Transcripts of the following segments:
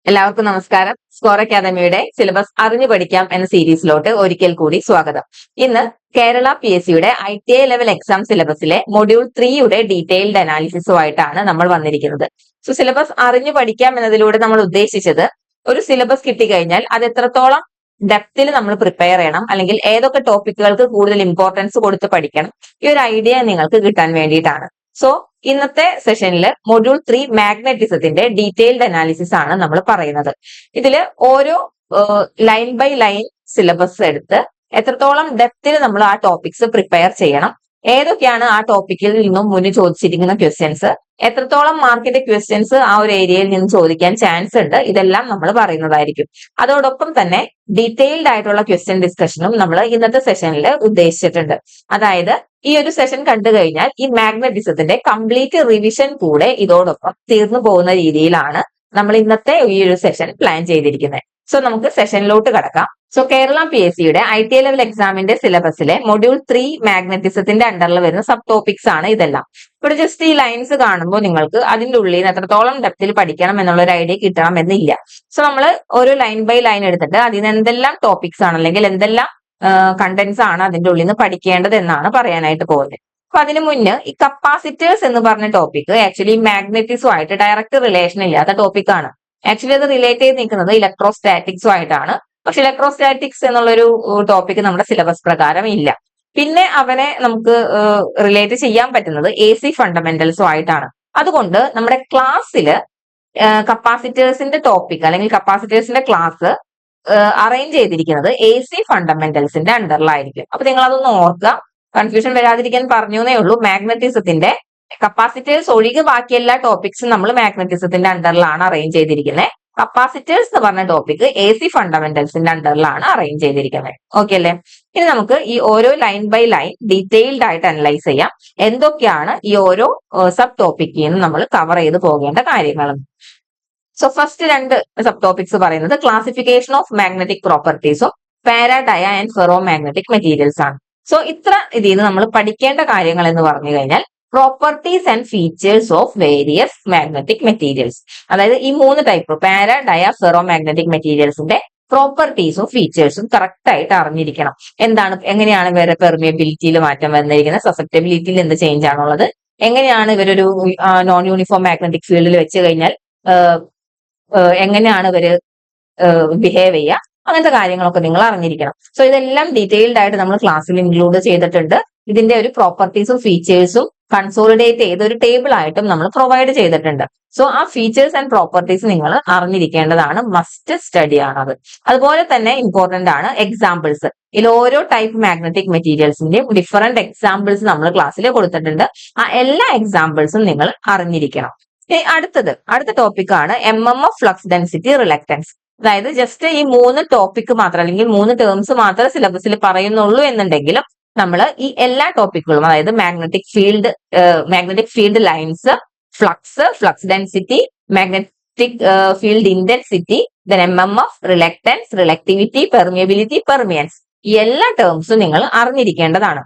എല്ലാവർക്കും നമസ്കാരം. സ്കോർ അക്കാദമിയുടെ സിലബസ് അറിഞ്ഞു പഠിക്കാം എന്ന സീരീസിലോട്ട് ഒരിക്കൽ കൂടി സ്വാഗതം. ഇന്ന് കേരള PSCയുടെ ITI ലെവൽ എക്സാം സിലബസിലെ മൊഡ്യൂൾ 3യുടെ ഡീറ്റെയിൽഡ് അനാലിസിസുമായിട്ടാണ് നമ്മൾ വന്നിരിക്കുന്നത്. സോ സിലബസ് അറിഞ്ഞു പഠിക്കാം എന്നതിലൂടെ നമ്മൾ ഉദ്ദേശിച്ചത് ഒരു സിലബസ് കിട്ടിക്കഴിഞ്ഞാൽ അത് എത്രത്തോളം ഡെപ്തിൽ നമ്മൾ പ്രിപ്പയർ ചെയ്യണം, അല്ലെങ്കിൽ ഏതൊക്കെ ടോപ്പിക്കുകൾക്ക് കൂടുതൽ ഇമ്പോർട്ടൻസ് കൊടുത്ത് പഠിക്കണം, ഈ ഒരു ഐഡിയ നിങ്ങൾക്ക് കിട്ടാൻ വേണ്ടിയിട്ടാണ്. സോ ഇന്നത്തെ സെഷനിൽ മൊഡ്യൂൾ 3 മാഗ്നറ്റിസത്തിന്റെ ഡീറ്റെയിൽഡ് അനാലിസിസ് ആണ് നമ്മൾ പറയുന്നത്. ഇതില് ഓരോ ലൈൻ ബൈ ലൈൻ സിലബസ് എടുത്ത് എത്രത്തോളം ഡെപ്തിൽ നമ്മൾ ആ ടോപ്പിക്സ് പ്രിപ്പയർ ചെയ്യണം, ഏതൊക്കെയാണ് ആ ടോപ്പിക്കിൽ നിന്നും മുന്നിൽ ചോദിച്ചിരിക്കുന്ന ക്വസ്റ്റ്യൻസ്, എത്രത്തോളം മാർക്കിന്റെ ക്വസ്റ്റ്യൻസ് ആ ഒരു ഏരിയയിൽ നിന്ന് ചോദിക്കാൻ ചാൻസ് ഉണ്ട്, ഇതെല്ലാം നമ്മൾ പറയുന്നതായിരിക്കും. അതോടൊപ്പം തന്നെ ഡീറ്റെയിൽഡ് ആയിട്ടുള്ള ക്വസ്റ്റ്യൻ ഡിസ്കഷനും നമ്മൾ ഇന്നത്തെ സെഷനിൽ ഉദ്ദേശിച്ചിട്ടുണ്ട്. അതായത് ഈ ഒരു സെഷൻ കണ്ടു കഴിഞ്ഞാൽ ഈ മാഗ്നറ്റിസത്തിന്റെ കംപ്ലീറ്റ് റിവിഷൻ കൂടെ ഇതോടൊപ്പം തീർന്നു പോകുന്ന രീതിയിലാണ് നമ്മൾ ഇന്നത്തെ ഈ ഒരു സെഷൻ പ്ലാൻ ചെയ്തിരിക്കുന്നത്. സോ നമുക്ക് സെഷനിലോട്ട് കടക്കാം. സോ കേരള PSCയുടെ ITI ലെവൽ എക്സാമിന്റെ സിലബസിലെ മൊഡ്യൂൾ 3 മാഗ്നറ്റിസത്തിന്റെ അണ്ടറിൽ വരുന്ന സബ് ടോപ്പിക്സ് ആണ് ഇതെല്ലാം. ഇവിടെ ജസ്റ്റ് ഈ ലൈൻസ് കാണുമ്പോൾ നിങ്ങൾക്ക് അതിന്റെ ഉള്ളിൽ നിന്ന് എത്രത്തോളം ഡെപ്തിൽ പഠിക്കണം എന്നുള്ള ഒരു ഐഡിയ കിട്ടണം എന്നില്ല. സോ നമ്മൾ ഒരു ലൈൻ ബൈ ലൈൻ എടുത്തിട്ട് അതിന് എന്തെല്ലാം ടോപ്പിക്സ് ആണ്, അല്ലെങ്കിൽ എന്തെല്ലാം കണ്ടന്റ്സ് ആണ് അതിന്റെ ഉള്ളിൽ നിന്ന് പഠിക്കേണ്ടത് എന്നാണ് പറയാനായിട്ട് പോകുന്നത്. അപ്പൊ അതിനു മുന്നേ ഈ കപ്പാസിറ്റേഴ്സ് എന്ന് പറഞ്ഞ ടോപ്പിക് ആക്ച്വലി മാഗ്നറ്റിസുമായിട്ട് ഡയറക്റ്റ് റിലേഷൻ ഇല്ലാത്ത ടോപ്പിക് ആണ്. ആക്ച്വലി അത് റിലേറ്റ് ചെയ്ത് നിൽക്കുന്നത് ഇലക്ട്രോസ്റ്റാറ്റിക്സും ആയിട്ടാണ്. പക്ഷെ ഇലക്ട്രോസ്റ്റാറ്റിക്സ് എന്നുള്ളൊരു ടോപ്പിക് നമ്മുടെ സിലബസ് പ്രകാരം ഇല്ല. പിന്നെ അവനെ നമുക്ക് റിലേറ്റ് ചെയ്യാൻ പറ്റുന്നത് AC ഫണ്ടമെന്റൽസും ആയിട്ടാണ്. അതുകൊണ്ട് നമ്മുടെ ക്ലാസ്സിൽ കപ്പാസിറ്റേഴ്സിന്റെ ടോപ്പിക് അല്ലെങ്കിൽ കപ്പാസിറ്റേഴ്സിന്റെ ക്ലാസ് അറേഞ്ച് ചെയ്തിരിക്കുന്നത് AC ഫണ്ടമെന്റൽസിന്റെ അണ്ടറിലായിരിക്കും. അപ്പൊ നിങ്ങൾ അതൊന്ന് ഓർക്കുക, കൺഫ്യൂഷൻ വരാതിരിക്കാൻ പറഞ്ഞേ ഉള്ളൂ. മാഗ്നറ്റിസത്തിന്റെ കപ്പാസിറ്റേഴ്സ് ഒഴികെ ബാക്കി എല്ലാ ടോപ്പിക്സും നമ്മൾ മാഗ്നറ്റിസത്തിന്റെ അണ്ടറിലാണ് അറേഞ്ച് ചെയ്തിരിക്കുന്നത്. കപ്പാസിറ്റേഴ്സ് എന്ന് പറഞ്ഞ ടോപ്പിക് AC ഫണ്ടമെന്റൽസിന്റെ അണ്ടറിലാണ് അറേഞ്ച് ചെയ്തിരിക്കുന്നത്. ഓക്കെ അല്ലേ? ഇനി നമുക്ക് ഈ ഓരോ ലൈൻ ബൈ ലൈൻ ഡീറ്റെയിൽഡ് ആയിട്ട് അനലൈസ് ചെയ്യാം, എന്തൊക്കെയാണ് ഈ ഓരോ സബ് ടോപ്പിക്കിൽ നിന്ന് നമ്മൾ കവർ ചെയ്ത് പോകേണ്ട കാര്യങ്ങളും. സോ ഫസ്റ്റ് രണ്ട് സബ് ടോപ്പിക്സ് പറയുന്നത് ക്ലാസിഫിക്കേഷൻ ഓഫ് മാഗ്നറ്റിക് പ്രോപ്പർട്ടീസും para dia and ferro magnetic materials ആണ്. സോ ഇത്ര ഇതിൽ നിന്ന് നമ്മൾ പഠിക്കേണ്ട കാര്യങ്ങൾ എന്ന് പറഞ്ഞു കഴിഞ്ഞാൽ properties and features of various magnetic materials. അതായത് ഈ മൂന്ന് type para dia ferro magnetic മെറ്റീരിയൽസിന്റെ പ്രോപ്പർട്ടീസും ഫീച്ചേഴ്സും കറക്റ്റ് ആയിട്ട് അറിഞ്ഞിരിക്കണം. എങ്ങനെയാണ് ഇവരുടെ പെർമിയബിലിറ്റിയിൽ മാറ്റം വന്നിരിക്കുന്നത്, സസെപ്റ്റബിലിറ്റിയിൽ എന്ത് ചേഞ്ച് ആണുള്ളത്, എങ്ങനെയാണ് ഇവരൊരു നോൺ യൂണിഫോം മാഗ്നറ്റിക് ഫീൽഡിൽ വെച്ച് കഴിഞ്ഞാൽ എങ്ങനെയാണ് ഇവര് ബിഹേവ് ചെയ്യുക, അങ്ങനത്തെ കാര്യങ്ങളൊക്കെ നിങ്ങൾ അറിഞ്ഞിരിക്കണം. സോ ഇതെല്ലാം ഡീറ്റെയിൽഡ് ആയിട്ട് നമ്മൾ ക്ലാസ്സിൽ ഇൻക്ലൂഡ് ചെയ്തിട്ടുണ്ട്. ഇതിന്റെ ഒരു പ്രോപ്പർട്ടീസും ഫീച്ചേഴ്സും കൺസോളിഡേറ്റ് ചെയ്ത് ഒരു ടേബിൾ ആയിട്ടും നമ്മൾ പ്രൊവൈഡ് ചെയ്തിട്ടുണ്ട്. സോ ആ ഫീച്ചേഴ്സ് ആൻഡ് പ്രോപ്പർട്ടീസ് നിങ്ങൾ അറിഞ്ഞിരിക്കേണ്ടതാണ്, മസ്റ്റ് സ്റ്റഡി ആണത്. അതുപോലെ തന്നെ ഇമ്പോർട്ടന്റ് ആണ് എക്സാമ്പിൾസ്. ഇതിൽ ഓരോ ടൈപ്പ് മാഗ്നറ്റിക് മെറ്റീരിയൽസിന്റെയും ഡിഫറെന്റ് എക്സാമ്പിൾസ് നമ്മൾ ക്ലാസ്സിൽ കൊടുത്തിട്ടുണ്ട്. ആ എല്ലാ എക്സാമ്പിൾസും നിങ്ങൾ അറിഞ്ഞിരിക്കണം. അടുത്ത ടോപ്പിക്കാണ് MMF ഫ്ലക്സ് ഡെൻസിറ്റി റിലക്റ്റൻസ്. അതായത് ജസ്റ്റ് ഈ മൂന്ന് ടോപ്പിക് മാത്രം, അല്ലെങ്കിൽ മൂന്ന് ടേംസ് മാത്രമേ സിലബസിൽ പറയുന്നുള്ളൂ എന്നുണ്ടെങ്കിലും നമ്മൾ ഈ എല്ലാ ടോപ്പിക്കുകളും, അതായത് magnetic field lines, flux density, magnetic field intensity, then MMF, reluctance, reluctivity, permeability, permeance, ഈ എല്ലാ ടേംസും നിങ്ങൾ അറിഞ്ഞിരിക്കേണ്ടതാണ്.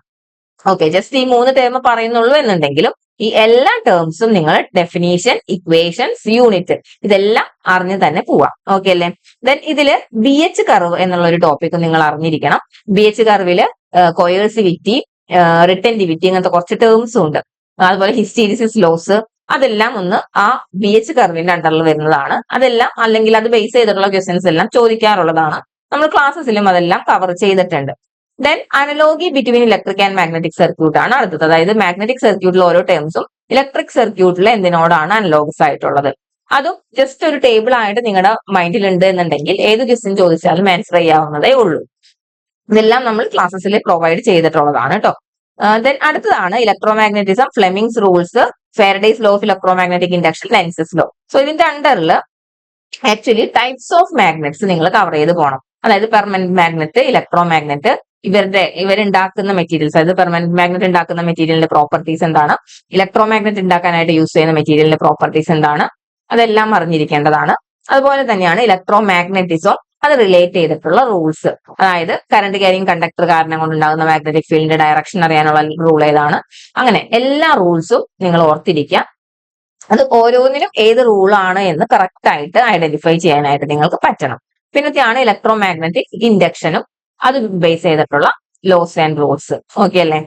ഓക്കെ, ജസ്റ്റ് ഈ മൂന്ന് ടേം പറയുന്നുള്ളൂ എന്നുണ്ടെങ്കിലും ഈ എല്ലാ ടേംസും നിങ്ങൾ ഡെഫിനീഷൻ, ഇക്വേഷൻസ്, യൂണിറ്റ്, ഇതെല്ലാം അറിഞ്ഞ് തന്നെ പോവാം. ഓക്കെ അല്ലേ? ദെൻ ഇതില് BH കർവ് എന്നുള്ള ഒരു ടോപ്പിക് നിങ്ങൾ അറിഞ്ഞിരിക്കണം. BH കർവില് കൊയേഴ്സിവിറ്റി, റിട്ടന്റിവിറ്റി, ഇങ്ങനത്തെ കുറച്ച് ടേംസും ഉണ്ട്. അതുപോലെ ഹിസ്റ്റീരിസിസ് ലോസ്, അതെല്ലാം ഒന്ന് ആ BH കർവിന്റെ അണ്ടറിൽ വരുന്നതാണ്. അതെല്ലാം, അല്ലെങ്കിൽ അത് ബേസ് ചെയ്തിട്ടുള്ള ക്വസ്റ്റ്യൻസ് എല്ലാം ചോദിക്കാറുള്ളതാണ്. നമ്മൾ ക്ലാസ്സസിലും അതെല്ലാം കവർ ചെയ്തിട്ടുണ്ട്. Then analogy between electric and magnetic circuit ആണ് അടുത്തത്. അതായത് മാഗ്നറ്റിക് സർക്യൂട്ടിലെ ഓരോ ടേംസും ഇലക്ട്രിക് സർക്യൂട്ടിൽ എന്തിനോടാണ് അനലോഗസ് ആയിട്ടുള്ളത്, അതും ജസ്റ്റ് ഒരു ടേബിൾ ആയിട്ട് നിങ്ങളുടെ മൈൻഡിൽ ഉണ്ട് എന്നുണ്ടെങ്കിൽ ഏത് ക്വസ്റ്റ്യൻ ചോദിച്ചാലും ആൻസർ ചെയ്യാവുന്നതേ ഉള്ളൂ. ഇതെല്ലാം നമ്മൾ ക്ലാസ്സസിൽ പ്രൊവൈഡ് ചെയ്തിട്ടുള്ളതാണ് കേട്ടോ. ദെൻ അടുത്തതാണ് electromagnetism, Fleming's rules, Faraday's law of electromagnetic induction, Lenz's law. So ഇതിന്റെ അണ്ടറിൽ ആക്ച്വലി ടൈപ്സ് ഓഫ് മാഗ്നറ്റ്സ് നിങ്ങൾ കവർ ചെയ്ത് പോകണം. അതായത് പെർമനന്റ് മാഗ്നറ്റ്, ഇലക്ട്രോമാഗ്നറ്റ്, ഇവരുണ്ടാക്കുന്ന മെറ്റീരിയൽസ്, അതായത് പെർമനന്റ് മാഗ്നറ്റ് ഉണ്ടാക്കുന്ന മെറ്റീരിയലിന്റെ പ്രോപ്പർട്ടീസ് എന്താണ്, ഇലക്ട്രോമാഗ്നറ്റ് ഉണ്ടാക്കാനായിട്ട് യൂസ് ചെയ്യുന്ന മെറ്റീരിയലിന്റെ പ്രോപ്പർട്ടീസ് എന്താണ്, അതെല്ലാം അറിഞ്ഞിരിക്കേണ്ടതാണ്. അതുപോലെ തന്നെയാണ് ഇലക്ട്രോമാഗ്നറ്റിസം, അത് റിലേറ്റ് ചെയ്തിട്ടുള്ള റൂൾസ്. അതായത് കറണ്ട് ക്യാരിങ് കണ്ടക്ടർ കാരണം കൊണ്ടുണ്ടാകുന്ന മാഗ്നറ്റിക് ഫീൽഡിന്റെ ഡയറക്ഷൻ അറിയാനുള്ള റൂൾ ഏതാണ്, അങ്ങനെ എല്ലാ റൂൾസും നിങ്ങൾ ഓർത്തിരിക്കുക. അത് ഓരോന്നിനും ഏത് റൂളാണ് എന്ന് കറക്റ്റ് ആയിട്ട് ഐഡന്റിഫൈ ചെയ്യാനായിട്ട് നിങ്ങൾക്ക് പറ്റണം. പിന്നത്തെയാണ് ഇലക്ട്രോ മാഗ്നറ്റിക് ഇൻഡക്ഷനും അത് ബേസ് ചെയ്തിട്ടുള്ള ലോസ് ആൻഡ് റൂൾസ്. ഓക്കെ അല്ലേ?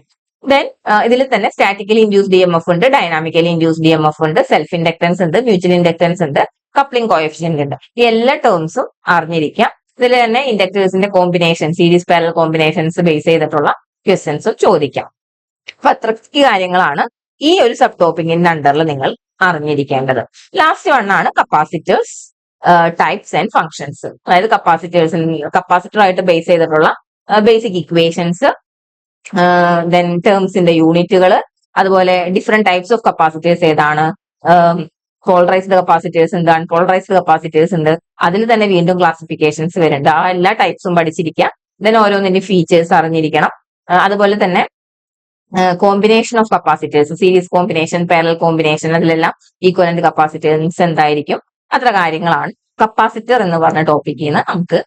ദെൻ ഇതിൽ തന്നെ സ്റ്റാറ്റിക്കലി ഇൻഡ്യൂസ്ഡ് DMF ഉണ്ട്, ഡൈനാമിക്കലി ഇൻഡ്യൂസ്ഡ് DMF ഉണ്ട്, സെൽഫ് ഇൻഡക്ടൻസ് ഉണ്ട്, മ്യൂച്വൽ ഇൻഡക്ടൻസ് ഉണ്ട്, കപ്ലിംഗ് കോഎഫിഷ്യന്റ് ഉണ്ട്. ഈ എല്ലാ ടേംസും അറിഞ്ഞിരിക്കാം. ഇതിൽ തന്നെ ഇൻഡക്ടേഴ്സിന്റെ combination, series parallel combinations base ചെയ്തിട്ടുള്ള ക്വസ്റ്റ്യൻസും ചോദിക്കാം. അപ്പൊ അത്രയ്ക്ക് കാര്യങ്ങളാണ് ഈ ഒരു സബ് ടോപ്പിക്കിന്റെ അണ്ടറിൽ നിങ്ങൾ അറിഞ്ഞിരിക്കേണ്ടത്. ലാസ്റ്റ് വണ്ണാണ് കപ്പാസിറ്റേഴ്സ്, ടൈപ്സ് ആൻഡ് ഫങ്ഷൻസ്. അതായത് കപ്പാസിറ്ററായിട്ട് ബേസ് ചെയ്തിട്ടുള്ള ബേസിക് ഇക്വേഷൻസ്, ദെൻ ടേംസിന്റെ യൂണിറ്റുകൾ, അതുപോലെ ഡിഫറെന്റ് ടൈപ്സ് ഓഫ് കപ്പാസിറ്റേഴ്സ് ഏതാണ്, പോളറൈസ്ഡ് കപ്പാസിറ്റേഴ്സ് ഉണ്ട്, അൺപോളറൈസ്ഡ് കപ്പാസിറ്റേഴ്സ് ഉണ്ട്, അതിൽ തന്നെ വീണ്ടും ക്ലാസിഫിക്കേഷൻസ് വരുന്നുണ്ട്. ആ എല്ലാ ടൈപ്സും പഠിച്ചിരിക്കുക. ദെൻ ഓരോന്നിന്റെ ഫീച്ചേഴ്സ് അറിഞ്ഞിരിക്കണം. അതുപോലെ തന്നെ combination of capacitors, series combination, parallel combination, അതിലെല്ലാം ഈക്വലന്റ് കപ്പാസിറ്റൻസ് എന്തായിരിക്കും, അത്ര കാര്യങ്ങളാണ് കപ്പാസിറ്റർ എന്ന് പറഞ്ഞ ടോപ്പിക്കിൽ നിന്ന് നമുക്ക്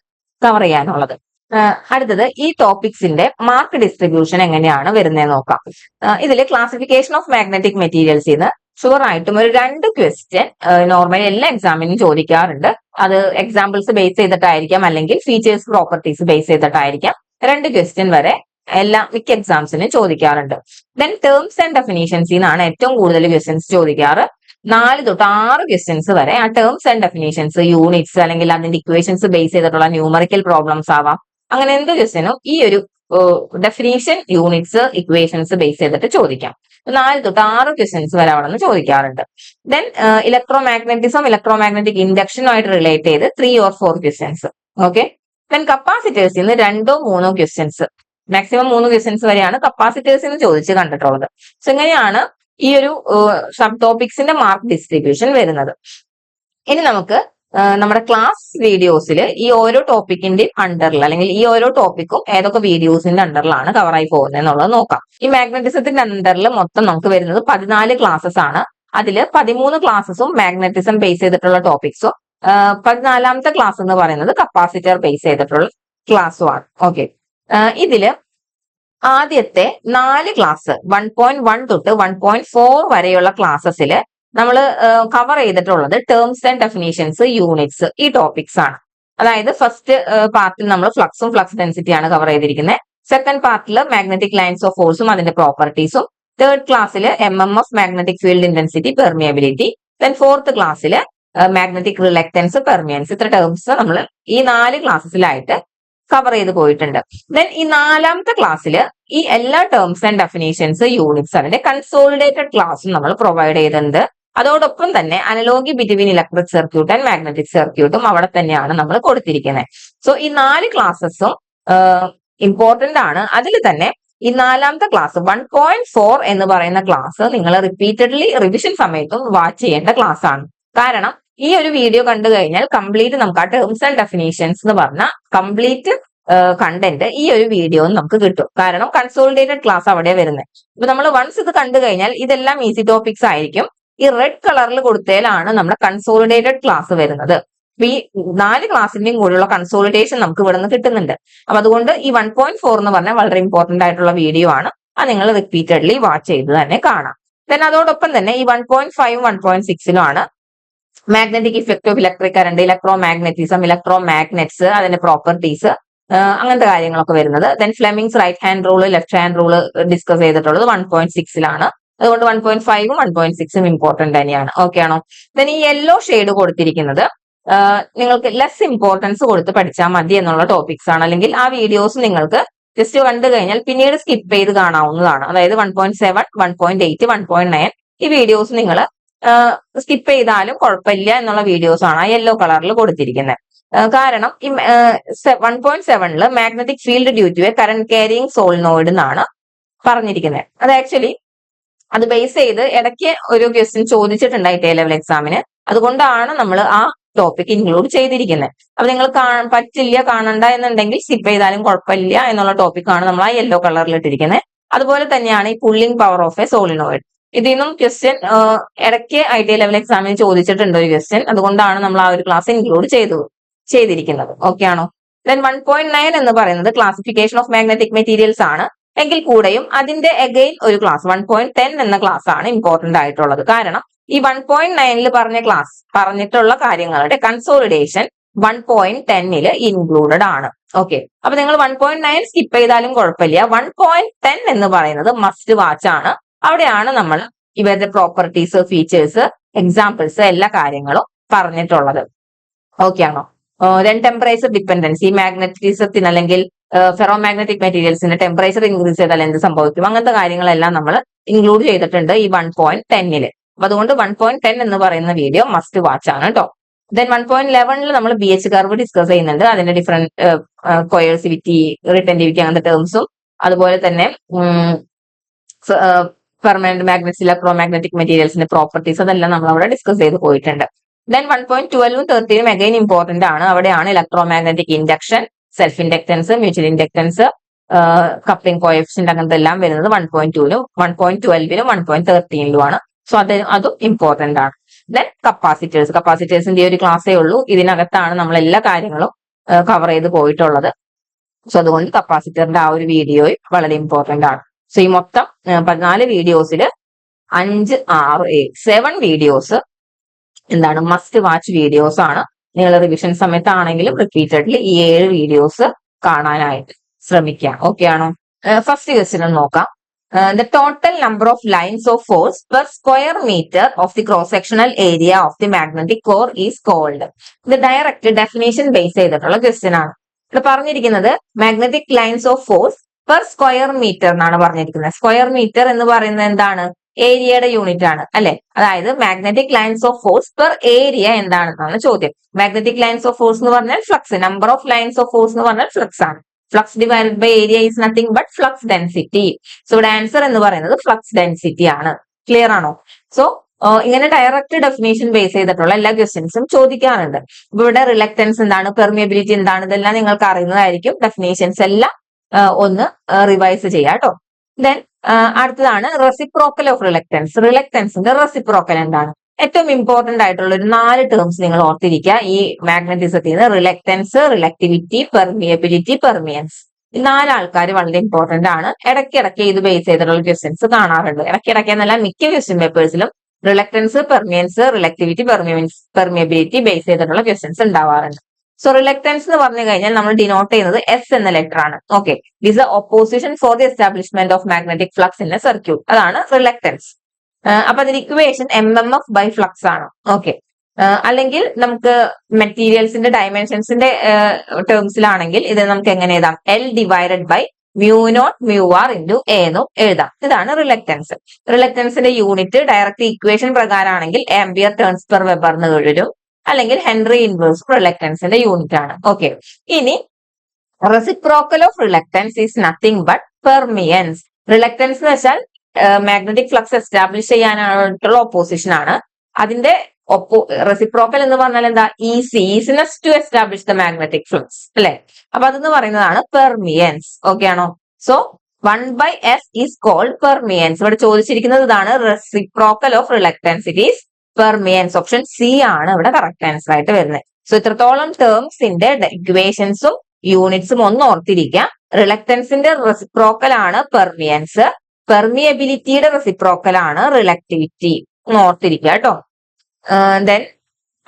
കവർ ചെയ്യാനുള്ളത്. അടുത്തത് ഈ ടോപ്പിക്സിന്റെ മാർക്ക് ഡിസ്ട്രിബ്യൂഷൻ എങ്ങനെയാണ് വരുന്നത് നോക്കാം. ഇതിൽ ക്ലാസിഫിക്കേഷൻ ഓഫ് മാഗ്നറ്റിക് മെറ്റീരിയൽസ് നിന്ന് ഷുവർ ആയിട്ടും ഒരു 2 ക്വസ്റ്റ്യൻ നോർമലി എല്ലാ എക്സാമിനും ചോദിക്കാറുണ്ട്. അത് എക്സാമ്പിൾസ് ബേസ് ചെയ്തിട്ടായിരിക്കാം, അല്ലെങ്കിൽ ഫീച്ചേഴ്സ് പ്രോപ്പർട്ടീസ് ബേസ് ചെയ്തിട്ടായിരിക്കാം. 2 ക്വസ്റ്റ്യൻ വരെ മിക്ക എക്സാംസിനും ചോദിക്കാറുണ്ട്. ദെൻ ടേംസ് ആൻഡ് ഡെഫിനീഷൻസ് എന്നാണ് ഏറ്റവും കൂടുതൽ ക്വസ്റ്റ്യൻസ് ചോദിക്കാറ്. 4 തൊട്ട് 6 ക്വസ്റ്റ്യൻസ് വരെ ആ ടേംസ് ആൻഡ് ഡെഫിനീഷൻസ്, യൂണിറ്റ്സ്, അല്ലെങ്കിൽ അതിന്റെ ഇക്വേഷൻസ് ബേസ് ചെയ്തിട്ടുള്ള ന്യൂമറിക്കൽ പ്രോബ്ലംസ് ആവാം. അങ്ങനെ എന്ത് ക്വസ്റ്റ്യനും ഈ ഒരു ഡെഫിനീഷൻ, യൂണിറ്റ്സ്, ഇക്വേഷൻസ് ബേസ് ചെയ്തിട്ട് ചോദിക്കാം. 4 തൊട്ട് 6 ക്വസ്റ്റ്യൻസ് വരെ അവിടെ നിന്ന് ചോദിക്കാറുണ്ട്. ദെൻ ഇലക്ട്രോ മാഗ്നറ്റിക് ഇൻഡക്ഷനുമായിട്ട് റിലേറ്റ് ചെയ്ത് 3 or 4 ക്വസ്റ്റ്യൻസ്. ഓക്കെ. ദെൻ കപ്പാസിറ്റേഴ്സിൽ നിന്ന് 2-3 ക്വസ്റ്റ്യൻസ്, മാക്സിമം 3 ക്വസ്റ്റ്യൻസ് വരെയാണ് കപ്പാസിറ്റേഴ്സിന് ചോദിച്ച് കണ്ടിട്ടുള്ളത്. സോ ഇങ്ങനെയാണ് ഈ ഒരു സബ് ടോപ്പിക്സിന്റെ മാർക്ക് ഡിസ്ട്രിബ്യൂഷൻ വരുന്നത്. ഇനി നമുക്ക് നമ്മുടെ ക്ലാസ് വീഡിയോസിൽ ഈ ഓരോ ടോപ്പിക്കിന്റെ അണ്ടറിൽ, അല്ലെങ്കിൽ ഈ ഓരോ ടോപ്പിക്കും ഏതൊക്കെ വീഡിയോസിന്റെ അണ്ടറിലാണ് കവറായി പോകുന്നത് എന്നുള്ളത് നോക്കാം. ഈ മാഗ്നറ്റിസത്തിന്റെ അണ്ടറിൽ മൊത്തം നമുക്ക് വരുന്നത് 14 ക്ലാസ്സസ് ആണ്. അതിൽ 13 ക്ലാസ്സസും മാഗ്നറ്റിസം ബേസ് ചെയ്തിട്ടുള്ള ടോപ്പിക്സും 14ാമത്തെ ക്ലാസ് എന്ന് പറയുന്നത് കപ്പാസിറ്റർ ബേസ് ചെയ്തിട്ടുള്ള ക്ലാസ്സുമാണ്. ഓക്കെ. ഇതില് ആദ്യത്തെ 4 ക്ലാസ് 1.1 തൊട്ട് 1.4 വരെയുള്ള ക്ലാസ്സസിൽ നമ്മൾ കവർ ചെയ്തിട്ടുള്ളത് ടേംസ് ആൻഡ് ഡെഫിനീഷൻസ്, യൂണിറ്റ്സ്, ഈ ടോപ്പിക്സ് ആണ്. അതായത് ഫസ്റ്റ് പാർട്ടിൽ നമ്മൾ ഫ്ലക്സും ഫ്ലക്സ് ഡെൻസിറ്റിയാണ് കവർ ചെയ്തിരിക്കുന്നത്. സെക്കൻഡ് പാർട്ടിൽ മാഗ്നറ്റിക് ലൈൻസ് ഓഫ് ഫോഴ്സും അതിന്റെ പ്രോപ്പർട്ടീസും. തേർഡ് ക്ലാസ്സിൽ MMF, magnetic field intensity, permeability. Then fourth ക്ലാസ്സിൽ മാഗ്നറ്റിക് റിലക്റ്റൻസ്, പെർമിയൻസ്. ഇത്ര ടേംസ് നമ്മൾ ഈ 4 ക്ലാസ്സിലായിട്ട് കവർ ചെയ്ത് പോയിട്ടുണ്ട്. ദെൻ ഈ 4ാമത്തെ ക്ലാസ്സിൽ ഈ എല്ലാ ടേംസ് ആൻഡ് ഡെഫിനീഷൻസ്, യൂണിറ്റ്സ്, അതിന്റെ കൺസോളിഡേറ്റഡ് ക്ലാസ്സും നമ്മൾ പ്രൊവൈഡ് ചെയ്തിട്ടുണ്ട്. അതോടൊപ്പം തന്നെ analogy between electric circuit and magnetic സർക്യൂട്ടും അവിടെ തന്നെയാണ് നമ്മൾ കൊടുത്തിരിക്കുന്നത്. സോ ഈ 4 ക്ലാസ്സസും ഇമ്പോർട്ടന്റ് ആണ്. അതിൽ തന്നെ ഈ 4ാമത്തെ ക്ലാസ് 1.4 എന്ന് പറയുന്ന ക്ലാസ് നിങ്ങൾ റിപ്പീറ്റഡ്ലി റിവിഷൻ സമയത്തും വാച്ച് ചെയ്യേണ്ട ക്ലാസ് ആണ്. കാരണം ഈ ഒരു വീഡിയോ കണ്ടു കഴിഞ്ഞാൽ കംപ്ലീറ്റ് നമുക്ക് ആ ടേംസ് ആൻഡ് ഡെഫിനീഷൻസ് എന്ന് പറഞ്ഞ കംപ്ലീറ്റ് കണ്ടന്റ് ഈ ഒരു വീഡിയോ നമുക്ക് കിട്ടും. കാരണം കൺസോളിഡേറ്റഡ് ക്ലാസ് അവിടെ വരുന്നത്. ഇപ്പൊ നമ്മൾ വൺസ് ഇത് കണ്ടു കഴിഞ്ഞാൽ ഇതെല്ലാം ഈസി ടോപ്പിക്സ് ആയിരിക്കും. ഈ റെഡ് കളറിൽ കൊടുത്തതിലാണ് നമ്മുടെ കൺസോളിഡേറ്റഡ് ക്ലാസ് വരുന്നത്. അപ്പൊ ഈ 4 ക്ലാസ്സിന്റെയും കൂടെയുള്ള കൺസോളിഡേഷൻ നമുക്ക് ഇവിടെ നിന്ന് കിട്ടുന്നുണ്ട്. അപ്പൊ അതുകൊണ്ട് ഈ 1.4 എന്ന് പറഞ്ഞാൽ വളരെ ഇമ്പോർട്ടന്റ് ആയിട്ടുള്ള വീഡിയോ ആണ്. അത് നിങ്ങൾ റിപ്പീറ്റഡ്ലി വാച്ച് ചെയ്ത് തന്നെ കാണാം. ദെൻ അതോടൊപ്പം തന്നെ ഈ 1.5ഉം 1.6ലും ആണ് magnetic effect of electric current, electromagnetism, electromagnets, അതിന്റെ പ്രോപ്പർട്ടീസ്, അങ്ങനത്തെ കാര്യങ്ങളൊക്കെ വരുന്നത്. Then Fleming's right hand rule, left hand rule discuss ചെയ്തിട്ടുള്ളത് 1.6ലാണ്. അതുകൊണ്ട് 1.5ഉം 1.6ഉം ഇമ്പോർട്ടന്റ് തന്നെയാണ്. ഓക്കെ ആണോ? ദെൻ ഈ യെല്ലോ ഷെയ്ഡ് കൊടുത്തിരിക്കുന്നത് നിങ്ങൾക്ക് ലെസ് ഇമ്പോർട്ടൻസ് കൊടുത്ത് പഠിച്ചാൽ മതി എന്നുള്ള ടോപ്പിക്സ് ആണ്. അല്ലെങ്കിൽ ആ വീഡിയോസ് നിങ്ങൾക്ക് ജസ്റ്റ് കണ്ടു കഴിഞ്ഞാൽ പിന്നീട് സ്കിപ്പ് ചെയ്ത് കാണാവുന്നതാണ്. അതായത് 1.7, 1.8, 1.9 ഈ വീഡിയോസ് നിങ്ങൾ സ്കിപ്പ് ചെയ്താലും കുഴപ്പമില്ല എന്നുള്ള വീഡിയോസ് ആണ് ആ യെല്ലോ കളറിൽ കൊടുത്തിരിക്കുന്നത്. കാരണം ഈ 1.7ല് magnetic field due to a current carrying solenoid എന്നാണ് പറഞ്ഞിരിക്കുന്നത്. അത് ആക്ച്വലി അത് ബേസ് ചെയ്ത് ഇടയ്ക്ക് ഒരു ക്വസ്റ്റ്യൻ ചോദിച്ചിട്ടുണ്ട് ITI ലെവൽ എക്സാമിന്. അതുകൊണ്ടാണ് നമ്മൾ ആ ടോപ്പിക് ഇൻക്ലൂഡ് ചെയ്തിരിക്കുന്നത്. അപ്പൊ നിങ്ങൾ പറ്റില്ല, കാണണ്ട എന്നുണ്ടെങ്കിൽ സ്കിപ്പ് ചെയ്താലും കുഴപ്പമില്ല എന്നുള്ള ടോപ്പിക്കാണ് നമ്മൾ ആ യെല്ലോ കളറിൽ ഇട്ടിരിക്കുന്നത്. അതുപോലെ തന്നെയാണ് ഈ pulling power of A solenoid. ഇതിൽ നിന്നും ക്വസ്റ്റ്യൻ ഇടയ്ക്ക് ITI ലെവൽ എക്സാമിന് ചോദിച്ചിട്ടുണ്ട് ഒരു ക്വസ്റ്റ്യൻ. അതുകൊണ്ടാണ് നമ്മൾ ആ ഒരു ക്ലാസ് ഇൻക്ലൂഡ് ചെയ്തിരിക്കുന്നത്. ഓക്കെ ആണോ? ദെൻ 1.9 എന്ന് പറയുന്നത് ക്ലാസിഫിക്കേഷൻ ഓഫ് മാഗ്നറ്റിക് മെറ്റീരിയൽസ് ആണ്. എങ്കിൽ കൂടെയും അതിന്റെ അഗെയിൻ ഒരു ക്ലാസ് 1.10 എന്ന ക്ലാസ് ആണ് ഇമ്പോർട്ടന്റ് ആയിട്ടുള്ളത്. കാരണം ഈ 1.9 പറഞ്ഞിട്ടുള്ള കാര്യങ്ങളുടെ കൺസോളിഡേഷൻ 1.10 ഇൻക്ലൂഡഡ് ആണ്. ഓക്കെ, അപ്പൊ നിങ്ങൾ 1.9 സ്കിപ്പ് ചെയ്താലും കുഴപ്പമില്ല. 1.10 എന്ന് പറയുന്നത് മസ്റ്റ് വാച്ച് ആണ്. അവിടെയാണ് നമ്മൾ ഇവരുടെ പ്രോപ്പർട്ടീസ്, ഫീച്ചേഴ്സ്, എക്സാമ്പിൾസ് എല്ലാ കാര്യങ്ങളും പറഞ്ഞിട്ടുള്ളത്. ഓക്കെ ആണോ? ടെമ്പറേച്ചർ ഡിപ്പെൻഡൻസി, മാഗ്നറ്റിസത്തിന് അല്ലെങ്കിൽ ഫെറോ മാഗ്നറ്റിക് മെറ്റീരിയൽസിന്റെ ടെമ്പറേച്ചർ ഇൻക്രീസ് ചെയ്താൽ എന്ത് സംഭവിക്കും, അങ്ങനത്തെ കാര്യങ്ങളെല്ലാം നമ്മൾ ഇൻക്ലൂഡ് ചെയ്തിട്ടുണ്ട് ഈ 1.10. അപ്പൊ അതുകൊണ്ട് 1.10 എന്ന് പറയുന്ന വീഡിയോ മസ്റ്റ് വാച്ച് ആണ് കേട്ടോ. ദെൻ 1.11 നമ്മൾ ബി എച്ച് കർവ് ഡിസ്കസ് ചെയ്യുന്നുണ്ട്. അതിന്റെ ഡിഫറെന്റ് കൊയേഴ്സിവിറ്റി, റിട്ടന്റിവിറ്റി അങ്ങനത്തെ ടേംസും, അതുപോലെ തന്നെ പെർമനന്റ് മാഗ്നറ്റ്സ്, ഇലക്ട്രോ മാഗ്നറ്റിക് മെറ്റീരിയൽസിന്റെ പ്രോപ്പർട്ടീസ്, അതെല്ലാം നമ്മൾ അവിടെ ഡിസ്കസ് ചെയ്ത് പോയിട്ടുണ്ട്. ദെൻ 1.12 13 അഗൈൻ ഇമ്പോർട്ടന്റ് ആണ്. അവിടെയാണ് electro magnetic induction, self inductance, mutual inductance, coupling coefficient അങ്ങനത്തെ എല്ലാം വരുന്നത് 1.2ലും 1.12ലും 1.13ലും ആണ്. സോ അതും ഇമ്പോർട്ടന്റ് ആണ്. ദെൻ കപ്പാസിറ്റേഴ്സിന്റെ ഒരു ക്ലാസ്സേ ഉള്ളൂ. ഇതിനകത്താണ് നമ്മൾ എല്ലാ കാര്യങ്ങളും കവർ ചെയ്ത് പോയിട്ടുള്ളത്. സോ അതുകൊണ്ട് കപ്പാസിറ്ററിന്റെ ആ ഒരു വീഡിയോയും വളരെ ഇമ്പോർട്ടന്റ് ആണ്. സോ ഈ മൊത്തം 14 വീഡിയോസിൽ 5, 6, 7 വീഡിയോസ് എന്താണ് മസ്റ്റ് വാച്ച് വീഡിയോസ് ആണ്. നിങ്ങൾ റിവിഷൻ സമയത്താണെങ്കിലും റിപ്പീറ്റഡ്ലി ഈ 7 വീഡിയോസ് കാണാനായിട്ട് ശ്രമിക്കാം. ഓക്കെ ആണോ? ഫസ്റ്റ് ക്വസ്റ്റ്യൻ നോക്കാം. The total number of lines of force per square meter of the cross-sectional area of the magnetic core is called. ഇത് ഡയറക്റ്റ് ഡെഫിനേഷൻ ബേസ് ചെയ്തിട്ടുള്ള ക്വസ്റ്റ്യൻ ആണ്. ഇവിടെ പറഞ്ഞിരിക്കുന്നത് magnetic lines of force per square metre എന്നാണ് പറഞ്ഞിരിക്കുന്നത്. Square metre എന്ന് പറയുന്നത് എന്താണ്? ഏരിയയുടെ യൂണിറ്റ് ആണ് അല്ലെ. അതായത് magnetic lines of force per area എന്താണെന്നാണ് ചോദ്യം. മാഗ്നറ്റിക് ലൈൻസ് ഓഫ് ഫോഴ്സ് എന്ന് പറഞ്ഞാൽ flux, number of lines of force എന്ന് പറഞ്ഞാൽ ഫ്ലക്സ് ആണ്. Flux divided by area is nothing but flux density. So ഇവിടെ ആൻസർ എന്ന് പറയുന്നത് ഫ്ലക്സ് ഡെൻസിറ്റി ആണ്. ക്ലിയർ ആണോ? സോ ഇങ്ങനെ ഡയറക്റ്റ് ഡെഫിനേഷൻ ബേസ് ചെയ്തിട്ടുള്ള എല്ലാ ക്വസ്റ്റ്യൻസും ചോദിക്കാറുണ്ട്. ഇവിടെ റിലക്റ്റൻസ് എന്താണ്, പെർമിയബിലിറ്റി എന്താണ്, ഇതെല്ലാം നിങ്ങൾക്ക് അറിയുന്നതായിരിക്കും. ഡെഫിനേഷൻസ് എല്ലാം ഒന്ന് റിവൈസ് ചെയ്യാം കേട്ടോ. ദെൻ അടുത്തതാണ് റെസിപ്രോക്കൽ ഓഫ് റിലക്റ്റൻസ്. റിലക്റ്റൻസിന്റെ റെസിപ്രോക്കൽ എന്താണ്? ഏറ്റവും ഇമ്പോർട്ടന്റ് ആയിട്ടുള്ള ഒരു 4 ടേംസ് നിങ്ങൾ ഓർത്തിരിക്കുക ഈ മാഗ്നറ്റിസത്തിൽ നിന്ന്. Reluctance, reluctivity, permeability, permeance. ഈ 4 ആൾക്കാർ വളരെ ഇമ്പോർട്ടന്റ് ആണ്. ഇടയ്ക്കിടയ്ക്ക് ഇത് ബേസ് ചെയ്തിട്ടുള്ള ക്വസ്റ്റ്യൻസ് കാണാറുണ്ട്. ഇടയ്ക്കിടയ്ക്ക് എന്നല്ല, മിക്ക ക്വസ്റ്റ്യൻ പേപ്പേഴ്സിലും reluctance, permeance, reluctivity, permeability base ചെയ്തിട്ടുള്ള ക്വസ്റ്റ്യൻസ് ഉണ്ടാവാറുണ്ട്. സോ റിലക്റ്റൻസ് എന്ന് പറഞ്ഞു കഴിഞ്ഞാൽ നമ്മൾ ഡിനോട്ട് ചെയ്യുന്നത് എസ് എന്ന ലെറ്റർ ആണ്. Okay, this opposition for the establishment of magnetic flux in A circuit, അതാണ് റിലക്റ്റൻസ്. അപ്പൊ അതിന്റെ ഇക്വേഷൻ MMF ബൈ ഫ്ലക്സ് ആണ്. ഓക്കെ, അല്ലെങ്കിൽ നമുക്ക് മെറ്റീരിയൽസിന്റെ ഡയമെൻഷൻസിന്റെ ടേംസിലാണെങ്കിൽ ഇത് നമുക്ക് എങ്ങനെ എഴുതാം? L divided by μ0 μr into A എന്നും എഴുതാം. ഇതാണ് റിലക്റ്റൻസ്. റിലക്റ്റൻസിന്റെ യൂണിറ്റ് ഡയറക്റ്റ് ഇക്വേഷൻ പ്രകാരമാണെങ്കിൽ ആംപിയർ ടേൺസ് പെർ വെബർ എന്ന് എഴുതും, അല്ലെങ്കിൽ ഹെൻറി ഇൻവേഴ്സ് റിലക്റ്റൻസിന്റെ യൂണിറ്റ് ആണ്. ഓക്കെ, ഇനി reciprocal of reluctance is nothing but permeance. Reluctance എന്ന് വെച്ചാൽ മാഗ്നറ്റിക് ഫ്ലക്സ് എസ്റ്റാബ്ലിഷ് ചെയ്യാനായിട്ടുള്ള ഓപ്പോസിഷൻ ആണ്. അതിന്റെ റെസിപ്രോക്കൽ എന്ന് പറഞ്ഞാൽ എന്താ? Easiness to establish the magnetic flux അല്ലെ. അപ്പൊ അതെന്ന് പറയുന്നതാണ് പെർമിയൻസ്. ഓക്കെ ആണോ? So 1/s is called permeance. ഇവിടെ ചോദിച്ചിരിക്കുന്നത് ഇതാണ്, reciprocal of reluctance. It is permeance. Option C ആണ് ഇവിടെ കറക്റ്റ് ആൻസർ ആയിട്ട് വരുന്നത്. സോ ഇത്രത്തോളം ടേംസിന്റെ ഇക്വേഷൻസും യൂണിറ്റ്സും ഒന്ന് ഓർത്തിരിക്കാം. റിലക്റ്റൻസിന്റെ റെസിപ്രോക്കൽ ആണ് പെർമിയൻസ്, പെർമിയബിലിറ്റിയുടെ റെസിപ്രോക്കൽ ആണ് റിലക്ടിവിറ്റി. ഒന്ന് ഓർത്തിരിക്കുക കേട്ടോ. ദെൻ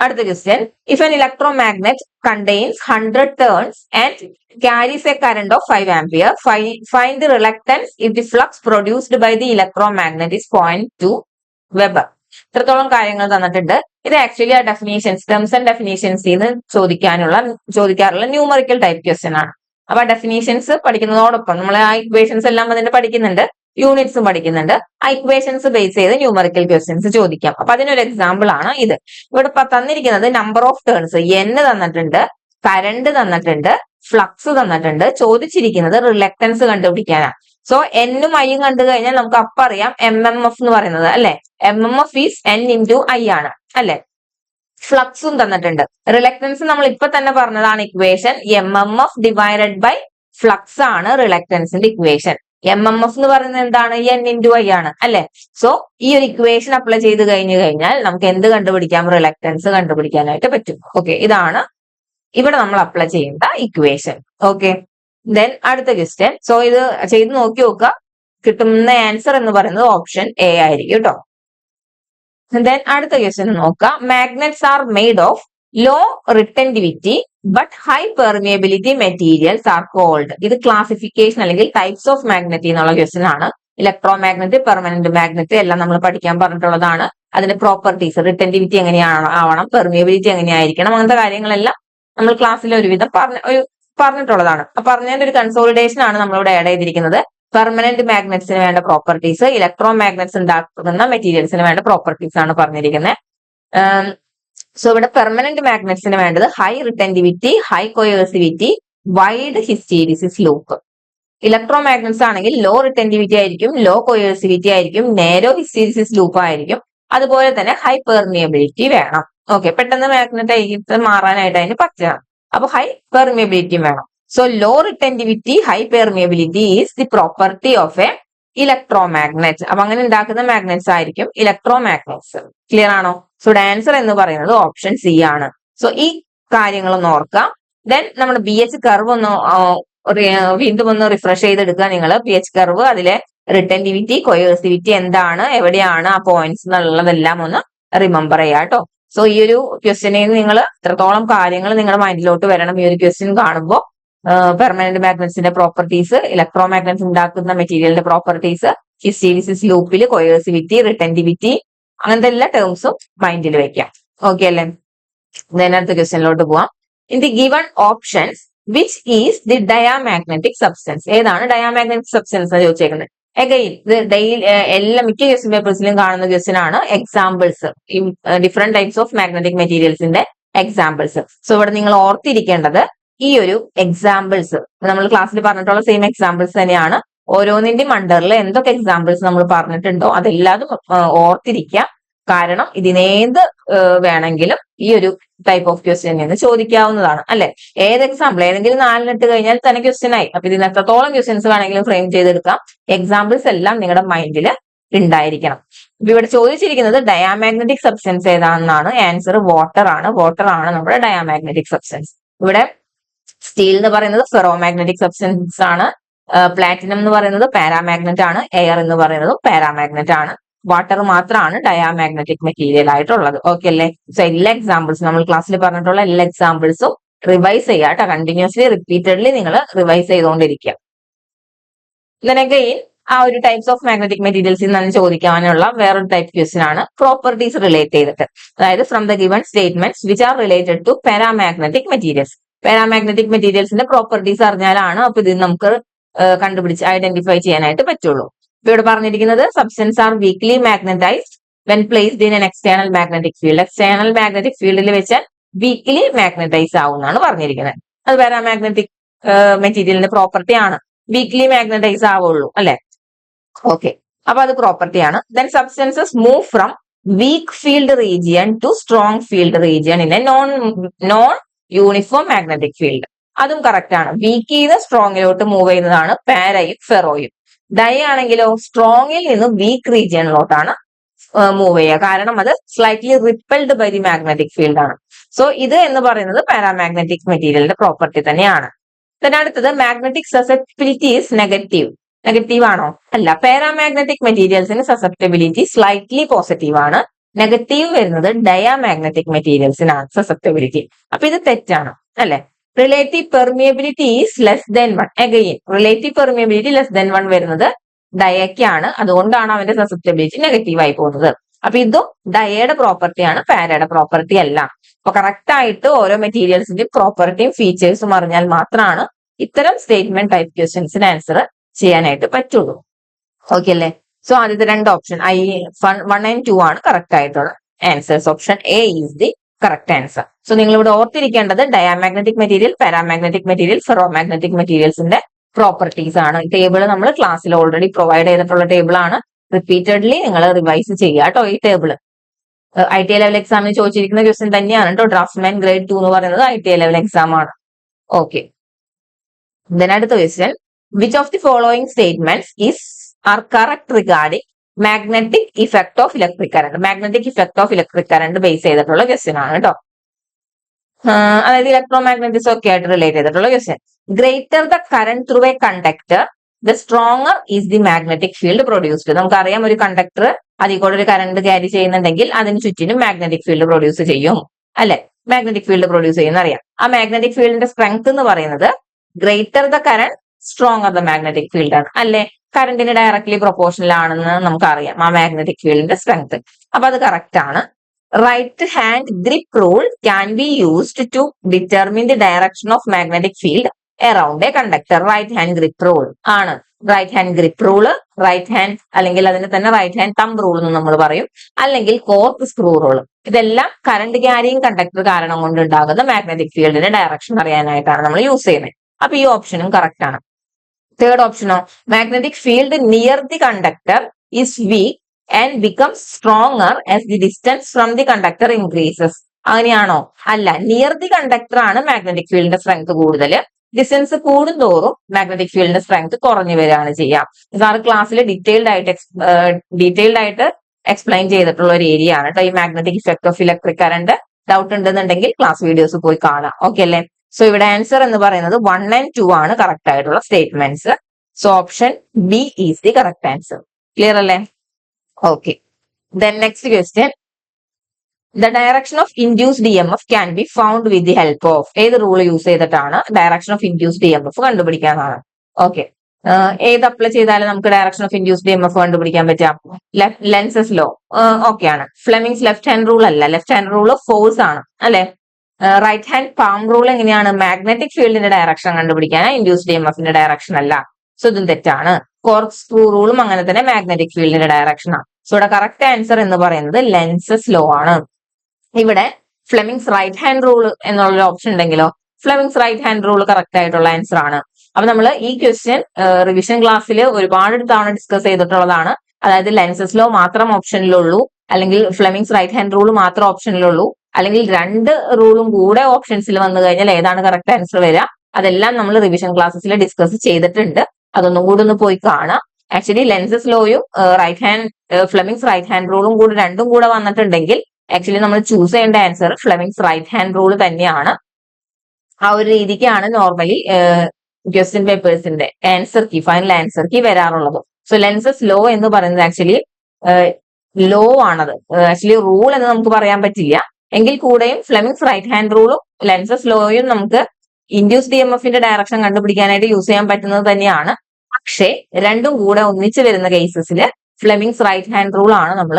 അടുത്ത question, if an electromagnet contains 100 turns and carries a current of 5 ampere, find the reluctance if the flux produced by the electromagnet is 0.2 Weber. ഇത്രത്തോളം കാര്യങ്ങൾ തന്നിട്ടുണ്ട്. ഇത് ആക്ച്വലി ആ ഡെഫിനേഷൻസ്, ടേംസ് ആൻഡ് ഡെഫിനേഷൻസിൽ നിന്ന് ചോദിക്കാറുള്ള ന്യൂമറിക്കൽ ടൈപ്പ് ക്വസ്റ്റ്യൻ ആണ്. അപ്പൊ ആ definitions പഠിക്കുന്നതോടൊപ്പം നമ്മൾ ആ ഇക്വേഷൻസ് എല്ലാം അതിന്റെ പഠിക്കുന്നുണ്ട്, യൂണിറ്റ്സും പഠിക്കുന്നുണ്ട്. ആ ഇക്വേഷൻസ് ബേസ് ചെയ്ത് ന്യൂമറിക്കൽ ക്വസ്റ്റ്യൻസ് ചോദിക്കാം. അപ്പൊ അതിനൊരു എക്സാമ്പിൾ ആണ് ഇത്. ഇവിടെ തന്നിരിക്കുന്നത് നമ്പർ ഓഫ് ടേൺസ് N തന്നിട്ടുണ്ട്, കറണ്ട് തന്നിട്ടുണ്ട്, ഫ്ലക്സ് തന്നിട്ടുണ്ട്. ചോദിച്ചിരിക്കുന്നത് റിലക്റ്റൻസ് കണ്ടുപിടിക്കാനാണ്. സോ N-ഉം I-യും കണ്ടു കഴിഞ്ഞാൽ നമുക്ക് അപ്പം അറിയാം MMF എന്ന് പറയുന്നത് അല്ലെ. MMF is N into I ആണ് അല്ലെ. ഫ്ലക്സും തന്നിട്ടുണ്ട്. റിലക്റ്റൻസ് നമ്മൾ ഇപ്പൊ തന്നെ പറഞ്ഞതാണ് equation. MMF divided by flux ആണ് റിലക്റ്റൻസിന്റെ ഇക്വേഷൻ. MMF എന്ന് പറയുന്നത് എന്താണ്? N ഇൻറ്റു I ആണ് അല്ലെ. സോ ഈ ഒരു ഇക്വേഷൻ അപ്ലൈ ചെയ്ത് കഴിഞ്ഞാൽ നമുക്ക് എന്ത് കണ്ടുപിടിക്കാം? റിലക്റ്റൻസ് കണ്ടുപിടിക്കാനായിട്ട് പറ്റും. ഓക്കെ, ഇതാണ് ഇവിടെ നമ്മൾ അപ്ലൈ ചെയ്യേണ്ട ഇക്വേഷൻ. ഓക്കെ, ദെൻ അടുത്ത ക്വസ്റ്റ്യൻ. സോ ഇത് ചെയ്ത് നോക്കി നോക്കുക. കിട്ടുന്ന ആൻസർ എന്ന് പറയുന്നത് ഓപ്ഷൻ എ ആയിരിക്കും കേട്ടോ. ദെൻ അടുത്ത ക്വസ്റ്റ്യൻ നോക്കാം. Magnets are made of low retentivity but high permeability materials are called. ഇത് ക്ലാസിഫിക്കേഷൻ അല്ലെങ്കിൽ ടൈപ്സ് ഓഫ് മാഗ്നറ്റ് എന്നുള്ള ക്വസ്റ്റ്യൻ ആണ്. ഇലക്ട്രോ മാഗ്നറ്റ്, പെർമനന്റ് മാഗ്നറ്റ് എല്ലാം നമ്മൾ പഠിക്കാൻ പറഞ്ഞിട്ടുള്ളതാണ്. അതിന്റെ പ്രോപ്പർട്ടീസ്, റിട്ടൻറ്റിവിറ്റി എങ്ങനെയാണ് ആവണം, പെർമിയബിലിറ്റി എങ്ങനെയായിരിക്കണം, അങ്ങനത്തെ കാര്യങ്ങളെല്ലാം നമ്മൾ ക്ലാസ്സിൽ ഒരുവിധം പറഞ്ഞിട്ടുള്ളതാണ്. അപ്പൊ പറഞ്ഞതിന്റെ ഒരു കൺസോളിഡേഷൻ ആണ് നമ്മളിവിടെ ആഡ് ചെയ്തിരിക്കുന്നത്. പെർമനന്റ് മാഗ്നറ്റ്സിന് വേണ്ട പ്രോപ്പർട്ടീസ്, ഇലക്ട്രോ മാഗ്നറ്റ്സ് ഉണ്ടാക്കുന്ന മെറ്റീരിയൽസിന് വേണ്ട പ്രോപ്പർട്ടീസ് ആണ് പറഞ്ഞിരിക്കുന്നത്. സോ ഇവിടെ പെർമനന്റ് മാഗ്നറ്റ്സിന് വേണ്ടത് high retentivity, high coercivity, wide hysteresis loop. Electro magnets ആണെങ്കിൽ ലോ റിട്ടൻറ്റിവിറ്റി ആയിരിക്കും, ലോ കൊയേഴ്സിവിറ്റി ആയിരിക്കും, നേരോ ഹിസ്റ്റീരിസിസ് ലൂപ്പ് ആയിരിക്കും. അതുപോലെ തന്നെ ഹൈ പെർമിയബിലിറ്റി വേണം. ഓക്കെ, പെട്ടെന്ന് മാഗ്നറ്റ് ആയിട്ട് മാറാനായിട്ട് അതിന് പറ്റണം. അപ്പൊ ഹൈ പെർമിയബിലിറ്റി വേണം. So low retentivity, high permeability is the property of a electro magnet. അപ്പൊ അങ്ങനെ ഉണ്ടാക്കുന്ന മാഗ്നറ്റ്സ് ആയിരിക്കും ഇലക്ട്രോ മാഗ്നറ്റ്സ്. ക്ലിയർ ആണോ? സോ ആൻസർ എന്ന് പറയുന്നത് ഓപ്ഷൻ സി ആണ്. സോ ഈ കാര്യങ്ങളൊന്ന് ഓർക്കാം. ദെൻ നമ്മുടെ ബി എച്ച് കർവ് ഒന്ന് വീണ്ടും ഒന്ന് റിഫ്രഷ് ചെയ്തെടുക്കുക നിങ്ങൾ. പി എച്ച് കർവ്, അതിലെ റിട്ടൻറ്റിവിറ്റി, കൊയേഴ്സിവിറ്റി എന്താണ്, എവിടെയാണ് ആ പോയിന്റ്സ് എന്നുള്ളതെല്ലാം ഒന്ന് റിമെമ്പർ ചെയ്യാം കേട്ടോ. സോ ഈ ഒരു ക്വസ്റ്റ്യനിൽ നിന്ന് നിങ്ങൾ എത്രത്തോളം കാര്യങ്ങൾ നിങ്ങളുടെ മൈൻഡിലോട്ട് വരണം ഈ ഒരു ക്വസ്റ്റ്യൻ കാണുമ്പോൾ. പെർമനന്റ് മാഗ്നറ്റ്സിന്റെ പ്രോപ്പർട്ടീസ്, ഇലക്ട്രോ മാഗ്നറ്റ്സ് ഉണ്ടാക്കുന്ന മെറ്റീരിയലിന്റെ പ്രോപ്പർട്ടീസ്, ഹിസ്റ്റീരിസിസ് ലൂപ്പിൽ കൊയേഴ്സിവിറ്റി, റിട്ടൻറ്റിവിറ്റി, അങ്ങനത്തെ എല്ലാ ടേംസും മൈൻഡിൽ വെക്കാം. ഓക്കെ അല്ലേ? അടുത്ത ക്വസ്റ്റ്യനിലോട്ട് പോവാം. In the given options which is the diamagnetic substance? ഏതാണ് ഡയാമാഗ്നറ്റിക് സബ്സ്റ്റൻസ് എന്ന് ചോദിച്ചേക്കുന്നത്. എഗെയിൻ ഇത് എല്ലാ മിക്ക ക്വസ്റ്റ്യൻ പേപ്പേഴ്സിലും കാണുന്ന ക്വസ്റ്റ്യൻ ആണ്. Examples, different types of magnetic മെറ്റീരിയൽസിന്റെ എക്സാമ്പിൾസ്. സോ ഇവിടെ നിങ്ങൾ ഓർത്തിരിക്കേണ്ടത് ഈ ഒരു എക്സാമ്പിൾസ് നമ്മൾ ക്ലാസ്സിൽ പറഞ്ഞിട്ടുള്ള സെയിം എക്സാമ്പിൾസ് തന്നെയാണ്. ഓരോന്നിന്റെയും അണ്ടറിൽ എന്തൊക്കെ എക്സാമ്പിൾസ് നമ്മൾ പറഞ്ഞിട്ടുണ്ടോ അതെല്ലാതും ഓർത്തിരിക്കുക. കാരണം ഇതിനേത് വേണമെങ്കിലും ഈ ഒരു ടൈപ്പ് ഓഫ് ക്വസ്റ്റ്യൻ നിന്ന് ചോദിക്കാവുന്നതാണ് അല്ലെ. ഏത് എക്സാമ്പിൾ ഏതെങ്കിലും 4 ഇട്ട് കഴിഞ്ഞാൽ തന്നെ ക്വസ്റ്റ്യൻ ആയി. അപ്പൊ ഇതിന് എത്രത്തോളം ക്വസ്റ്റ്യൻസ് വേണമെങ്കിലും ഫ്രെയിം ചെയ്തെടുക്കാം. എക്സാമ്പിൾസ് എല്ലാം നിങ്ങളുടെ മൈൻഡിൽ ഉണ്ടായിരിക്കണം. ഇപ്പൊ ഇവിടെ ചോദിച്ചിരിക്കുന്നത് ഡയാമാഗ്നറ്റിക് സബ്സ്റ്റൻസ് ഏതാണെന്നാണ്. ആൻസർ വാട്ടർ ആണ്. വാട്ടർ ആണ് നമ്മുടെ ഡയാമാഗ്നറ്റിക് സബ്സ്റ്റൻസ്. ഇവിടെ സ്റ്റീൽ എന്ന് പറയുന്നത് ഫെറോമാഗ്നറ്റിക് സബ്സ്റ്റൻസ് ആണ്. പ്ലാറ്റിനം എന്ന് പറയുന്നത് പാരാമാഗ്നറ്റ് ആണ്. എയർ എന്ന് പറയുന്നത് പാരാമാഗ്നറ്റ് ആണ്. വാട്ടർ മാത്രമാണ് ഡയാമാഗ്നറ്റിക് മെറ്റീരിയൽ ആയിട്ടുള്ളത്. ഓക്കെ അല്ലേ? സോ എല്ലാ എക്സാമ്പിൾസും നമ്മൾ ക്ലാസ്സിൽ പറഞ്ഞിട്ടുള്ള എല്ലാ എക്സാമ്പിൾസും റിവൈസ് ചെയ്യുക കേട്ടോ. കണ്ടിന്യൂസ്ലി റിപ്പീറ്റഡ്ലി നിങ്ങൾ റിവൈസ് ചെയ്തുകൊണ്ടിരിക്കുക. ഇതിനൊക്കെ ആ ഒരു ടൈപ്സ് ഓഫ് മാഗ്നറ്റിക് മെറ്റീരിയൽസിൽ നിന്ന് ചോദിക്കാനുള്ള വേറൊരു ടൈപ്പ് ക്വസ്റ്റ്യൻ ആണ് പ്രോപ്പർട്ടീസ് റിലേറ്റ് ചെയ്തിട്ട്. അതായത് from the given statements which are related to paramagnetic materials. Paramagnetic മെറ്റീരിയൽസിന്റെ പ്രോപ്പർട്ടീസ് അറിഞ്ഞാലാണ് അപ്പൊ ഇത് നമുക്ക് കണ്ടുപിടിച്ച് ഐഡന്റിഫൈ ചെയ്യാനായിട്ട് പറ്റുള്ളൂ. ഇപ്പൊ ഇവിടെ പറഞ്ഞിരിക്കുന്നത് substance are weakly magnetised when placed in an external magnetic field. External magnetic ഫീൽഡിൽ വെച്ചാൽ വീക്ക്ലി മാഗ്നറ്റൈസ് ആവുന്നതാണ് പറഞ്ഞിരിക്കുന്നത്. അത് പാരാമാഗ്നറ്റിക് മെറ്റീരിയലിന്റെ പ്രോപ്പർട്ടി ആണ്. വീക്ക്ലി മാഗ്നറ്റൈസ് ആവുള്ളൂ അല്ലെ. ഓക്കെ, അപ്പൊ അത് പ്രോപ്പർട്ടി ആണ്. Then substances move from weak field region to strong field region in a non uniform magnetic field. അതും കറക്റ്റ് ആണ്. വീക്ക് ചെയ്ത് സ്ട്രോങ്ങിലോട്ട് മൂവ് ചെയ്യുന്നതാണ് പാരയും ഫെറോയും. ഡൈ ആണെങ്കിലോ സ്ട്രോങ്ങിൽ നിന്ന് വീക്ക് റീജിയനിലോട്ടാണ് മൂവ് ചെയ്യുക. കാരണം അത് slightly repelled by the magnetic field ആണ്. സോ ഇത് എന്ന് പറയുന്നത് പാരാമാഗ്നറ്റിക് മെറ്റീരിയലിന്റെ പ്രോപ്പർട്ടി തന്നെയാണ്. പിന്നെ അടുത്തത് magnetic susceptibility is negative. Negative ആണോ? അല്ല. പാരാമാഗ്നറ്റിക് മെറ്റീരിയൽസിന് സസെപ്റ്റബിലിറ്റി സ്ലൈറ്റ്ലി പോസിറ്റീവ് ആണ്. നെഗറ്റീവ് വരുന്നത് ഡയാമാഗ്നറ്റിക് മെറ്റീരിയൽസിനാണ് സസെപ്റ്റബിലിറ്റി. അപ്പൊ ഇത് തെറ്റാണ് അല്ലെ. Relative permeability is less than 1. Again relative permeability less than 1 വരുന്നത് ഡയക്കാണ്. അതുകൊണ്ടാണ് അവന്റെ സസെപ്റ്റബിലിറ്റി നെഗറ്റീവ് ആയി പോകുന്നത്. അപ്പൊ ഇതും ഡയയുടെ പ്രോപ്പർട്ടിയാണ്, പാരയുടെ പ്രോപ്പർട്ടി അല്ല. അപ്പൊ കറക്റ്റ് ആയിട്ട് ഓരോ മെറ്റീരിയൽസിന്റെയും പ്രോപ്പർട്ടിയും ഫീച്ചേഴ്സും അറിഞ്ഞാൽ മാത്രമാണ് ഇത്തരം സ്റ്റേറ്റ്മെന്റ് ടൈപ്പ് ക്വസ്റ്റ്യൻസിന് ആൻസർ ചെയ്യാനായിട്ട് പറ്റുള്ളൂ. ഓക്കെ അല്ലേ? സോ ആദ്യത്തെ 2 ഓപ്ഷൻ 1 and 2 ആണ് കറക്റ്റ് ആയിട്ടുള്ള answers. Option A is the correct answer. So നിങ്ങൾ ഇവിടെ ഓർത്തിരിക്കേണ്ടത് diamagnetic material, paramagnetic material, ferromagnetic മെറ്റീരിയൽസിന്റെ പ്രോപ്പർട്ടീസ് ആണ്. ടേബിൾ നമ്മൾ ക്ലാസ്സിൽ ഓൾറെഡി പ്രൊവൈഡ് ചെയ്തിട്ടുള്ള ടേബിൾ ആണ്. റിപ്പീറ്റഡ്ലി നിങ്ങൾ റിവൈസ് ചെയ്യുക കേട്ടോ. ഈ ടേബിൾ ITI ലെവൽ എക്സാമിന് ചോദിച്ചിരിക്കുന്ന ക്വസ്റ്റ്യൻ തന്നെയാണ് കേട്ടോ. ഡ്രാഫ്റ്റ്സ്മാൻ ഗ്രേഡ് 2 എന്ന് പറയുന്നത് ITI ലെവൽ എക്സാം ആണ്. ഓക്കെ, അടുത്ത question. Which of the following statements are correct regarding magnetic effect of electric current? Magnetic effect of electric current base ചെയ്തിട്ടുള്ള ക്വസ്റ്റ്യൻ ആണ് കേട്ടോ. അതായത് ഇലക്ട്രോമാഗ്നറ്റിസം ഒക്കെ ആയിട്ട് റിലേറ്റ് ചെയ്തിട്ടുള്ള question. Greater the current through A conductor the stronger is the magnetic field produced. നമുക്കറിയാം ഒരു conductor അതിൽ കൂടെ ഒരു കറന്റ് ക്യാരി ചെയ്യുന്നുണ്ടെങ്കിൽ അതിന് ചുറ്റിനും മാഗ്നറ്റിക് ഫീൽഡ് പ്രൊഡ്യൂസ് ചെയ്യും അല്ലെ. മാഗ്നറ്റിക് ഫീൽഡ് പ്രൊഡ്യൂസ് ചെയ്യുന്ന അറിയാം. ആ മാഗ്നറ്റിക് ഫീൽഡിന്റെ സ്ട്രെങ്ത് എന്ന് പറയുന്നത് greater the current stronger the magnetic field ആണ് അല്ലെ. കറന്റിന് ഡയറക്ട്ലി പ്രൊപ്പോർഷണൽ ആണെന്ന് നമുക്കറിയാം ആ മാഗ്നറ്റിക് ഫീൽഡിന്റെ സ്ട്രെങ്ത്. അപ്പൊ അത് കറക്റ്റ് ആണ്. Right hand grip rule can be used to determine the direction of magnetic field around a conductor. Right hand grip rule ആണ്. Right hand grip rule, right hand അല്ലെങ്കിൽ അതിന് തന്നെ റൈറ്റ് ഹാൻഡ് തമ്പ് റൂൾ എന്ന് നമ്മൾ പറയും, അല്ലെങ്കിൽ cork screw rule. ഇതെല്ലാം current carrying conductor കാരണം കൊണ്ട് ഉണ്ടാകുന്ന മാഗ്നറ്റിക് ഫീൽഡിന്റെ ഡയറക്ഷൻ അറിയാനായിട്ടാണ് നമ്മൾ യൂസ് ചെയ്യുന്നത്. അപ്പൊ ഈ ഓപ്ഷനും കറക്റ്റ് ആണ്. തേർഡ് ഓപ്ഷനോ, magnetic field near the conductor is weak and becomes stronger as the distance from the conductor increases. അങ്ങനെയാണോ? അല്ല, നിയർ ദി കണ്ടക്ടർ ആണ് മാഗ്നറ്റിക് ഫീൽഡിന്റെ സ്ട്രെങ്ത് കൂടുതൽ. ഡിസ്റ്റൻസ് കൂടുന്തോറും മാഗ്നറ്റിക് ഫീൽഡിന്റെ സ്ട്രെങ്ത് കുറഞ്ഞു വരികയാണ് ചെയ്യാം. സാറ് ക്ലാസ്സിൽ ഡീറ്റെയിൽഡ് ആയിട്ട് എക്സ്പ്ലെയിൻ ചെയ്തിട്ടുള്ള ഒരു ഏരിയ ആണ് കേട്ടോ ഈ magnetic effect of electric current. Doubt ഉണ്ടെന്നുണ്ടെങ്കിൽ ക്ലാസ് വീഡിയോസ് പോയി കാണാം. ഓക്കെ അല്ലേ? സോ ഇവിടെ ആൻസർ എന്ന് പറയുന്നത് 1 and 2 ആണ് കറക്റ്റ് ആയിട്ടുള്ള statements. So option B is the correct answer. Clear അല്ലേ? Okay. Then next question. The direction of induced EMF can be found with the help of. ഏത് റൂൾ യൂസ് ചെയ്തിട്ടാണ് direction of induced EMF കണ്ടുപിടിക്കാനാണ്. ഓക്കെ. ഏത് apply ചെയ്താലും നമുക്ക് direction of induced EMF കണ്ടുപിടിക്കാൻ പറ്റാം? ലെൻസസ് ലോ ഓക്കെ ആണ്. ഫ്ലെമിങ്സ് ലെഫ്റ്റ് ഹാൻഡ് റൂൾ അല്ല. ലെഫ്റ്റ് ഹാൻഡ് റൂൾ ഫോഴ്സ് ആണ് അല്ലെ. റൈറ്റ് ഹാൻഡ് പാം റൂൾ എങ്ങനെയാണ്? മാഗ്നറ്റിക് ഫീൽഡിന്റെ ഡയറക്ഷൻ കണ്ടുപിടിക്കാൻ, ഇൻഡ്യൂസ്ഡ് EMFന്റെ ഡയറക്ഷൻ അല്ല. സോ ഇതും തെറ്റാണ്. കോർക്ക് സ്ക്രൂ റൂളും അങ്ങനെ തന്നെ മാഗ്നറ്റിക് ഫീൽഡിന്റെ ഡയറക്ഷൻ ആണ്. സോ ഇവിടെ കറക്റ്റ് ആൻസർ എന്ന് പറയുന്നത് ലെൻസസ് ലോ ആണ്. ഇവിടെ ഫ്ലെമിങ്സ് റൈറ്റ് ഹാൻഡ് റൂൾ എന്നുള്ള ഓപ്ഷൻ ഉണ്ടെങ്കിലോ, Fleming's right hand rule correct ആയിട്ടുള്ള ആൻസർ ആണ്. അപ്പൊ നമ്മൾ ഈ ക്വസ്റ്റ്യൻ റിവിഷൻ ക്ലാസ്സിൽ ഒരുപാട് തവണ ഡിസ്കസ് ചെയ്തിട്ടുള്ളതാണ്. അതായത് ലെൻസസ് ലോ മാത്രം ഓപ്ഷനിലുള്ളൂ, അല്ലെങ്കിൽ ഫ്ലെമിങ്സ് റൈറ്റ് ഹാൻഡ് റൂൾ മാത്രം ഓപ്ഷനിലുള്ളൂ, അല്ലെങ്കിൽ രണ്ട് റൂളും കൂടെ ഓപ്ഷൻസിൽ വന്നു കഴിഞ്ഞാൽ ഏതാണ് കറക്റ്റ് ആൻസർ വരിക, അതെല്ലാം നമ്മൾ റിവിഷൻ ക്ലാസ്സിൽ ഡിസ്കസ് ചെയ്തിട്ടുണ്ട്. അതൊന്നും കൂടി ഒന്ന് പോയി കാണാം. ആക്ച്വലി ലെൻസസ് ലോയും right hand Fleming's right hand റൂളും കൂടി രണ്ടും കൂടെ വന്നിട്ടുണ്ടെങ്കിൽ ആക്ച്വലി നമ്മൾ ചൂസ് ചെയ്യേണ്ട answer Fleming's right hand rule തന്നെയാണ്. ആ ഒരു രീതിക്കാണ് നോർമലി ക്വസ്റ്റ്യൻ പേപ്പേഴ്സിന്റെ answer key, final answer key വരാറുള്ളത്. സോ ലെൻസസ് ലോ എന്ന് പറയുന്നത് ആക്ച്വലി ലോ ആണത്. ആക്ച്വലി റൂൾ എന്ന് നമുക്ക് പറയാൻ പറ്റില്ല. എങ്കിൽ കൂടെയും ഫ്ലെമിങ്സ് റൈറ്റ് ഹാൻഡ് റൂളും ലെൻസസ് ലോയും നമുക്ക് ഇൻഡ്യൂസ്ഡ് EMFന്റെ ഡയറക്ഷൻ കണ്ടുപിടിക്കാനായിട്ട് യൂസ് ചെയ്യാൻ പറ്റുന്നത് തന്നെയാണ്. പക്ഷേ രണ്ടും കൂടെ ഒന്നിച്ച് വരുന്ന കേസസിൽ ഫ്ലെമിങ്സ് റൈറ്റ് ഹാൻഡ് റൂൾ ആണ് നമ്മൾ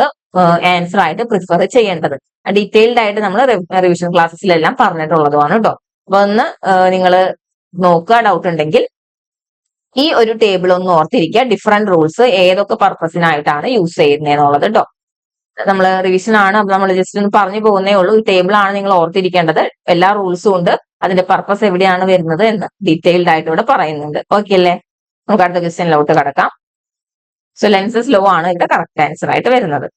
ആൻസർ ആയിട്ട് പ്രിഫർ ചെയ്യേണ്ടത്. ഡീറ്റെയിൽഡ് ആയിട്ട് നമ്മൾ റിവിഷൻ ക്ലാസ്സിലെല്ലാം പറഞ്ഞിട്ടുള്ളതുമാണ് കേട്ടോ. അപ്പൊ ഒന്ന് നിങ്ങൾ നോക്കുക, ഡൗട്ട് ഉണ്ടെങ്കിൽ ഈ ഒരു ടേബിൾ ഒന്ന് ഓർത്തിരിക്കുക. ഡിഫറെന്റ് റൂൾസ് ഏതൊക്കെ പർപ്പസിനായിട്ടാണ് യൂസ് ചെയ്യുന്നതെന്നുള്ളത് കേട്ടോ. നമ്മൾ റിവിഷൻ ആണ്, അപ്പൊ നമ്മൾ ജസ്റ്റ് ഒന്ന് പറഞ്ഞു പോകുന്നേ ഉള്ളൂ. ഈ ടേബിൾ ആണ് നിങ്ങൾ ഓർത്തിരിക്കേണ്ടത്. എല്ലാ റൂൾസും ഉണ്ട്, അതിന്റെ പർപ്പസ് എവിടെയാണ് വരുന്നത് എന്ന് ഡീറ്റെയിൽഡ് ആയിട്ട് ഇവിടെ പറയുന്നുണ്ട്. ഓക്കെ അല്ലേ? നമുക്ക് അടുത്ത ക്വസ്റ്റ്യനിലോട്ട് കടക്കാം. സോ ലെൻസസ് ലോ ആണ് ഇവിടെ കറക്റ്റ് ആൻസർ ആയിട്ട് വരുന്നത്.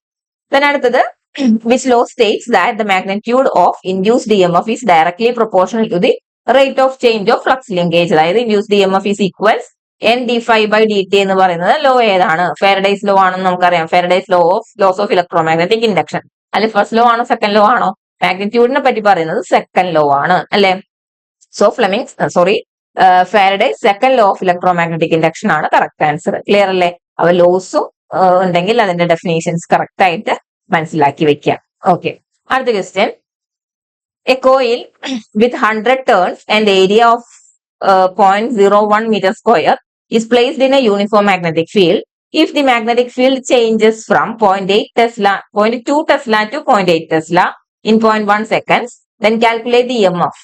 അടുത്തത്, which law states that the magnitude of induced EMF is directly proportional to the rate of change of flux linkage. അതായത് induced EMF is equals NdΦ/dt എന്ന് പറയുന്നത് ലോ ഏതാണ്? Faraday's law ആണെന്ന് നമുക്കറിയാം. Faraday's laws of electromagnetic induction. അല്ലെ first law ആണോ second law ആണോ? മാഗ്നിറ്റ്യൂഡിനെ പറ്റി പറയുന്നത് സെക്കൻഡ് ലോ ആണ് അല്ലെ. So Faraday second law of electromagnetic induction ആണ് കറക്റ്റ് ആൻസർ. ക്ലിയർ അല്ലേ? അവ ലോസും ഉണ്ടെങ്കിൽ അതിന്റെ ഡെഫിനേഷൻസ് കറക്റ്റ് ആയിട്ട് മനസ്സിലാക്കി വെക്കാം. ഓക്കെ. അടുത്ത question. A coil with 100 turns and area of 0.01 meter square is placed in a uniform magnetic field. If the magnetic field changes from 0.2 Tesla to 0.8 Tesla in 0.1 seconds, then calculate the EMF.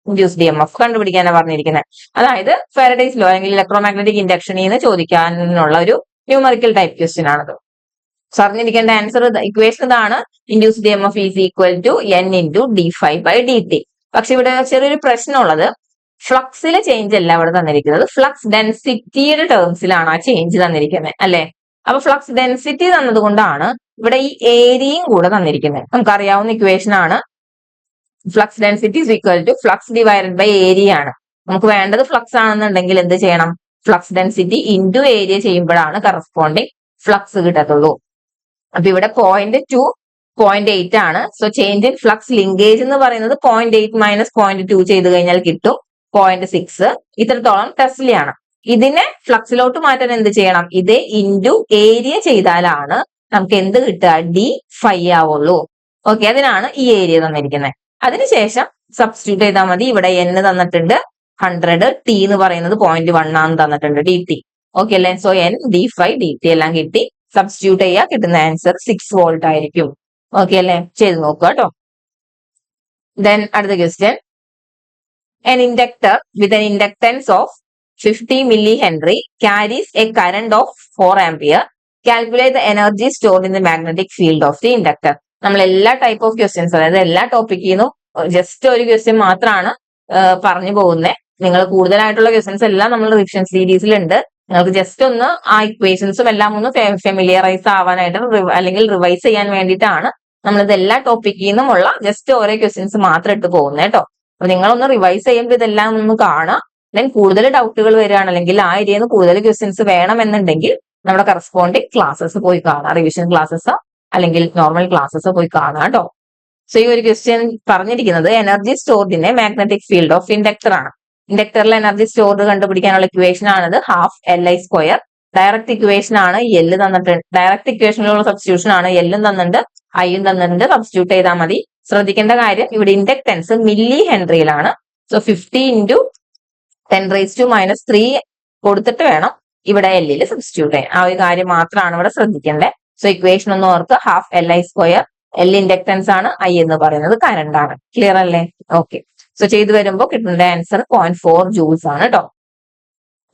Induced EMF കണ്ടുപിടിക്കാനാണ് പറഞ്ഞിരിക്കുന്നത്. അതായത് Faraday's law അല്ലെങ്കിൽ ഇലക്ട്രോമാഗ്നറ്റിക് ഇൻഡക്ഷനിൽ നിന്ന് ചോദിക്കാനുള്ള ഒരു numerical type question ആണത്. അറിഞ്ഞിരിക്കേണ്ട ആൻസർ ഇക്വേഷൻ ഇതാണ്. Induced EMF is equal to N × dφ/dt. പക്ഷെ ഇവിടെ ചെറിയൊരു പ്രശ്നമുള്ളത്, ഫ്ലക്സിലെ ചേഞ്ച് അല്ല ഇവിടെ തന്നിരിക്കുന്നത്, ഫ്ലക്സ് ഡെൻസിറ്റിയുടെ ടേംസിലാണ് ആ ചേഞ്ച് തന്നിരിക്കുന്നത് അല്ലെ. അപ്പൊ ഫ്ലക്സ് ഡെൻസിറ്റി തന്നതുകൊണ്ടാണ് ഇവിടെ ഈ ഏരിയയും കൂടെ തന്നിരിക്കുന്നത്. നമുക്കറിയാവുന്ന ഇക്വേഷൻ ആണ്. Flux density is equal to flux divided by area ആണ്. നമുക്ക് വേണ്ടത് ഫ്ലക്സ് ആണെന്നുണ്ടെങ്കിൽ എന്ത് ചെയ്യണം? ഫ്ലക്സ് ഡെൻസിറ്റി ഇൻറ്റു ഏരിയ ചെയ്യുമ്പോഴാണ് കറസ്പോണ്ടിങ് ഫ്ലക്സ് കിട്ടത്തുള്ളൂ. അപ്പൊ ഇവിടെ 0.2 0.8 ആണ്. So change in flux linkage എന്ന് പറയുന്നത് 0.8 മൈനസ് 0.2 ചെയ്ത് കഴിഞ്ഞാൽ കിട്ടും 0.6. ഇത്രത്തോളം ടെസ്ലയാണ്. ഇതിനെ ഫ്ലക്സിലോട്ട് മാറ്റാൻ എന്ത് ചെയ്യണം? ഇത് ഇൻറ്റു ഏരിയ ചെയ്താലാണ് നമുക്ക് എന്ത് കിട്ടുക? d5 ആവുള്ളൂ. ഓക്കെ, അതിനാണ് ഈ ഏരിയ തന്നിരിക്കുന്നത്. അതിനുശേഷം സബ്സ്റ്റിറ്റ്യൂട്ട് ചെയ്താൽ മതി. ഇവിടെ n തന്നിട്ടുണ്ട് 100, t എന്ന് പറയുന്നത് 0.1 ആണ് തന്നിട്ടുണ്ട്, dt. ഓക്കെ അല്ലേ? സോ n d5 dt എല്ലാം കിട്ടി. സബ്സ്റ്റിറ്റ്യൂട്ട് ചെയ്യുക, കിട്ടുന്ന ആൻസർ 6 വോൾട്ട് ആയിരിക്കും. ഓക്കെ അല്ലേ? ചെയ്ത് നോക്കുക കേട്ടോ. ദെൻ അടുത്ത question, an inductor with an inductance of 50 millihenry carries a current of 4 ampere. Calculate the energy stored in the magnetic field of the inductor. നമ്മൾ എല്ലാ ടൈപ്പ് ഓഫ് ക്വസ്റ്റ്യൻസ്, അതായത് എല്ലാ ടോപ്പിക്കിൽ നിന്നും ജസ്റ്റ് ഒരു ക്വസ്റ്റ്യൻ മാത്രമാണ് പറഞ്ഞു പോകുന്നത്. നിങ്ങൾ കൂടുതലായിട്ടുള്ള ക്വസ്റ്റ്യൻസ് എല്ലാം നമ്മൾ റിവിഷൻ സീരീസിലുണ്ട്. നിങ്ങൾക്ക് ജസ്റ്റ് ഒന്ന് ആ ഇക്വേഷൻസും എല്ലാം ഒന്ന് ഫെമിലിയറൈസ് ആവാനായിട്ട് അല്ലെങ്കിൽ റിവൈസ് ചെയ്യാൻ വേണ്ടിയിട്ടാണ് നമ്മളിത് എല്ലാ ടോപ്പിക്കിൽ നിന്നുമുള്ള ജസ്റ്റ് ഓരോ ക്വസ്റ്റ്യൻസ് മാത്രം ഇട്ട് പോകുന്നത് കേട്ടോ. അപ്പൊ നിങ്ങളൊന്ന് റിവൈസ് ചെയ്യുമ്പോൾ ഇതെല്ലാം ഒന്ന് കാണാം. ദെൻ കൂടുതൽ ഡൗട്ടുകൾ വരികയാണ്, അല്ലെങ്കിൽ ആ ഏരിയയിൽ നിന്ന് കൂടുതൽ ക്വസ്റ്റ്യൻസ് വേണമെന്നുണ്ടെങ്കിൽ നമ്മുടെ കറസ്പോണ്ടിങ് ക്ലാസ്സസ് പോയി കാണാം, റിവിഷൻ ക്ലാസ്സസ് അല്ലെങ്കിൽ നോർമൽ ക്ലാസ്സസ് പോയി കാണാം കേട്ടോ. സോ ഈ ഒരു ക്വസ്റ്റ്യൻ പറഞ്ഞിരിക്കുന്നത് energy stored in A magnetic field of inductor ആണ്. ഇൻഡക്ടറിലെ എനർജി സ്റ്റോർഡ് കണ്ടുപിടിക്കാനുള്ള ഇക്വേഷൻ ആണിത്, ഹാഫ് Li². ഡയറക്റ്റ് ഇക്വേഷൻ ആണ്, എല്ല് തന്നിട്ടുണ്ട്. ഡയറക്റ്റ് ഇക്വേഷനിലുള്ള സബ്സ്റ്റിറ്റ്യൂഷൻ ആണ്, എല്ലും തന്നിട്ടുണ്ട് ഐയും തന്നിട്ടുണ്ട്. സബ്സ്റ്റിറ്റ്യൂട്ട് ചെയ്താൽ മതി. ശ്രദ്ധിക്കേണ്ട കാര്യം, ഇവിടെ ഇൻഡക്ടൻസ് മില്ലി ഹെൻറിയിലാണ്. സോ 50 × 10⁻³ കൊടുത്തിട്ട് വേണം ഇവിടെ എല്ലിൽ സബ്സ്റ്റിറ്റ്യൂട്ട് ചെയ്യാൻ. ആ ഒരു കാര്യം മാത്രമാണ് ഇവിടെ ശ്രദ്ധിക്കേണ്ടത്. സോ ഇക്വേഷൻ ഒന്ന് ഓർക്ക്, ഹാഫ് Li², എൽ ഇൻഡക്ടൻസ് ആണ്, ഐ എന്ന് പറയുന്നത് കറണ്ട് ആണ്. ക്ലിയർ അല്ലേ? ഓക്കെ. സോ ചെയ്തു വരുമ്പോൾ കിട്ടുന്ന ആൻസർ 0.4 joules ആണ് കേട്ടോ.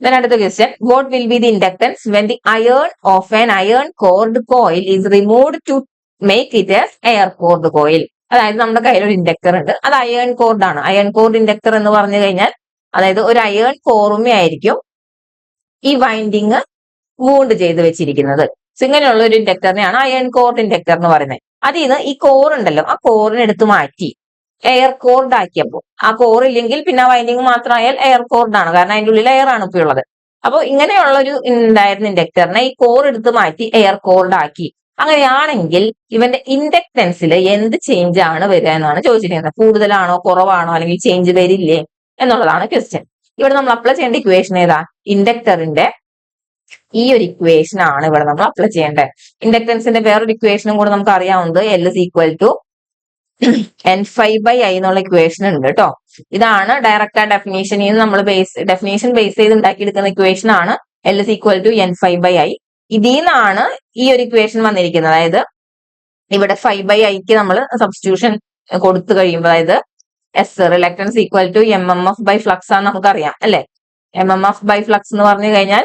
Then അടുത്ത question, what will be the inductance when the iron of an iron cored coil is removed to make it as air cored coil? അതായത് നമ്മുടെ കയ്യിൽ ഒരു ഇൻഡക്ടർ ഉണ്ട്, അത് അയേൺ കോർഡ് ആണ്. അയേൺ കോർഡ് ഇൻഡക്ടർ എന്ന് പറഞ്ഞു കഴിഞ്ഞാൽ അതായത് ഒരു അയേൺ കോറുമേ ആയിരിക്കും ഈ വൈൻഡിങ് വൂണ്ട് ചെയ്ത് വെച്ചിരിക്കുന്നത്. സോ ഇങ്ങനെയുള്ള ഒരു ഇൻഡക്ടറിനെയാണ് അയേൺ കോർഡ് ഇൻഡക്ടർ എന്ന് പറയുന്നത്. അതിൽ നിന്ന് ഈ കോർ ഉണ്ടല്ലോ, ആ കോറിനെ എടുത്ത് മാറ്റി എയർ കോർഡ് ആക്കിയപ്പോൾ, ആ കോർ ഇല്ലെങ്കിൽ പിന്നെ ആ വൈൻഡിങ് മാത്രമായാൽ എയർ കോർഡ് ആണ്, കാരണം അതിന്റെ ഉള്ളിൽ എയർ ആണ് ഇപ്പോൾ ഉള്ളത്. അപ്പൊ ഇങ്ങനെയുള്ള ഒരു ഉണ്ടായിരുന്ന ഇൻഡക്ടറിനെ ഈ കോർ എടുത്ത് മാറ്റി എയർ കോർഡ് ആക്കി. അങ്ങനെയാണെങ്കിൽ ഇവന്റെ ഇൻഡക്ടൻസിൽ എന്ത് ചേഞ്ച് ആണ് വരിക എന്നാണ് ചോദിച്ചിരിക്കുന്നത്. കൂടുതലാണോ കുറവാണോ അല്ലെങ്കിൽ ചേഞ്ച് വരില്ലേ എന്നുള്ളതാണ് ക്വസ്റ്റ്യൻ. ഇവിടെ നമ്മൾ അപ്ലൈ ചെയ്യേണ്ട ഇക്വേഷൻ ഏതാ? ഇൻഡക്ടറിന്റെ ഈ ഒരു ഇക്വേഷൻ ആണ് ഇവിടെ നമ്മൾ അപ്ലൈ ചെയ്യേണ്ടത്. ഇൻഡക്ടൻസിന്റെ വേറൊരു ഇക്വേഷനും കൂടെ നമുക്ക് അറിയാവുന്നത് L = N⁵/I എന്നുള്ള ഇക്വേഷൻ ഉണ്ട് കേട്ടോ. ഇതാണ് ഡയറക്റ്റ് ആ ഡെഫിനേഷനിൽ നിന്ന് നമ്മൾ ഡെഫിനേഷൻ ബേസ് ചെയ്ത് ഉണ്ടാക്കിയെടുക്കുന്ന ഇക്വേഷൻ ആണ് L = N⁵/I. ഇതിൽ നിന്നാണ് ഈ ഒരു ഇക്വേഷൻ വന്നിരിക്കുന്നത്. അതായത് ഇവിടെ 5/Iക്ക് നമ്മൾ സബ്സ്റ്റിറ്റ്യൂഷൻ കൊടുത്തു കഴിയുമ്പോൾ, അതായത് S റിലക്ടൻസ് = mmf/flux ആണെന്ന് നമുക്കറിയാം അല്ലെ. mmf/flux എന്ന് പറഞ്ഞു കഴിഞ്ഞാൽ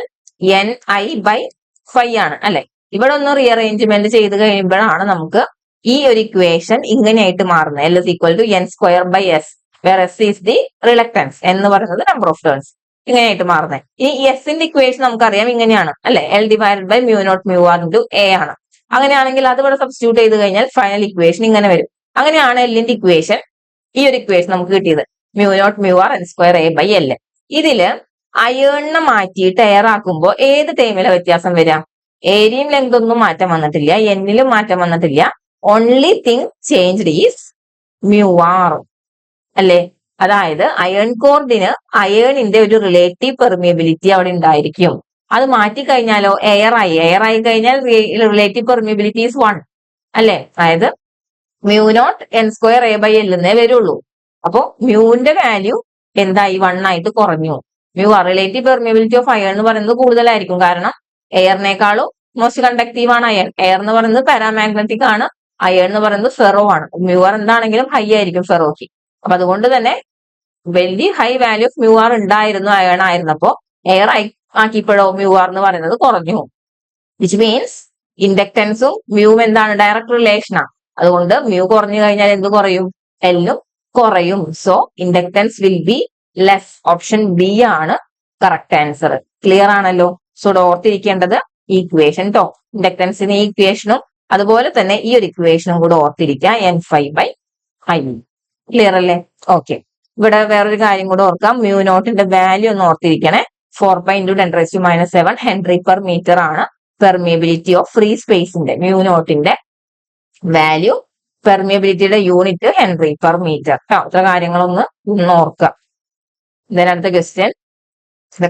Ni/φ ആണ് അല്ലെ. ഇവിടെ ഒന്ന് റീഅറേഞ്ച്മെന്റ് ചെയ്ത് കഴിയുമ്പോഴാണ് നമുക്ക് ഈ ഒരു ഇക്വേഷൻ ഇങ്ങനെയായിട്ട് മാറുന്നത്. L = N²/S, where S is the reluctance, എന്ന് പറയുന്നത് നമ്പർ ഓഫ് ടേൺസ്, ഇങ്ങനെയായിട്ട് മാറുന്നത്. ഈ എസിന്റെ ഇക്വേഷൻ നമുക്കറിയാം ഇങ്ങനെയാണ് അല്ലെ, L/μ0μr × A ആണ്. അങ്ങനെയാണെങ്കിൽ അത് ഇവിടെ സബ്സ്റ്റിറ്റ്യൂട്ട് ചെയ്ത് കഴിഞ്ഞാൽ ഫൈനൽ ഇക്വേഷൻ ഇങ്ങനെ വരും. അങ്ങനെയാണ് എല്ലിന്റെ ഇക്വേഷൻ, ഈ ഒരു ഇക്വേഷൻ നമുക്ക് കിട്ടിയത്, μ0μr N²A/L. ഇതില് അയേണിനെ മാറ്റിയിട്ട് എയർ ആക്കുമ്പോൾ ഏത് ടൈമിലെ വ്യത്യാസം വരാം? ഏരിയയും ലെങ്ത് ഒന്നും മാറ്റം വന്നിട്ടില്ല, എന്നിലും മാറ്റം വന്നിട്ടില്ല. Only thing changed is μr അല്ലെ. അതായത് അയേൺ കോർഡിന് അയേണിന്റെ ഒരു റിലേറ്റീവ് പെർമിയബിലിറ്റി അവിടെ ഉണ്ടായിരിക്കും. അത് മാറ്റിക്കഴിഞ്ഞാലോ എയർ ആയി കഴിഞ്ഞാൽ റിലേറ്റീവ് പെർമിയബിലിറ്റി ഈസ് 1 അല്ലെ. അതായത് μ0 N²A/L എന്നേ വരുള്ളൂ. അപ്പോ മ്യൂവിന്റെ വാല്യൂ എന്തായി? 1 ആയിട്ട് കുറഞ്ഞു. റിലേറ്റീവ് പെർമിയബിലിറ്റി ഓഫ് അയൺ എന്ന് പറയുന്നത് കൂടുതലായിരിക്കും, കാരണം എയറിനേക്കാളും മോസ്റ്റ് കണ്ടക്റ്റീവ് ആണ് അയൺ. എയർ എന്ന് പറയുന്നത് പാരാമാഗ്നറ്റിക് ആണ്, അയൺ എന്ന് പറയുന്നത് ഫെറോ ആണ്. എന്താണെങ്കിലും ഹൈ ആയിരിക്കും ഫെറോക്ക്. അപ്പൊ അതുകൊണ്ട് തന്നെ വെരി ഹൈ വാല്യൂ ഓഫ് ഉണ്ടായിരുന്നു അയൺ ആയിരുന്നപ്പോ എയർ ആക്കിയപ്പോഴോ എന്ന് പറയുന്നത് കുറഞ്ഞു. വിച്ച് മീൻസ് ഇൻഡക്ടൻസും മ്യൂവും എന്താണ്? ഡയറക്റ്റ് റിലേഷനാണ്. അതുകൊണ്ട് കുറഞ്ഞു കഴിഞ്ഞാൽ എന്ത് കുറയും? എല്ലും കുറയും. So inductance will be less. Option B ആണ് കറക്റ്റ് ആൻസർ. ക്ലിയർ ആണല്ലോ? സോ ഓർത്തിരിക്കേണ്ടത് ഈ ഇക്വേഷൻ ട്ടോ. ഇൻഡക്ടൻസിന് ഈ ഇക്വേഷനും അതുപോലെ തന്നെ ഈ ഒരു ഇക്വേഷനും കൂടെ ഓർത്തിരിക്കുക, N⁵/I. ക്ലിയർ അല്ലേ? ഓക്കെ. ഇവിടെ വേറൊരു കാര്യം കൂടെ ഓർക്കാം, μ0ന്റെ വാല്യൂ ഒന്ന് ഓർത്തിരിക്കണേ. 4π × 10⁻⁷ Henry/m ആണ് പെർമിയബിലിറ്റി ഓഫ് ഫ്രീ സ്പേസിന്റെ. μ0ന്റെ വാല്യൂ പെർമിയബിലിറ്റിയുടെ യൂണിറ്റ് ഹെൻറി പെർ മീറ്റർ. ഇത്ര കാര്യങ്ങളൊന്ന് ഓർക്കുക. അടുത്ത ക്വസ്റ്റ്യൻ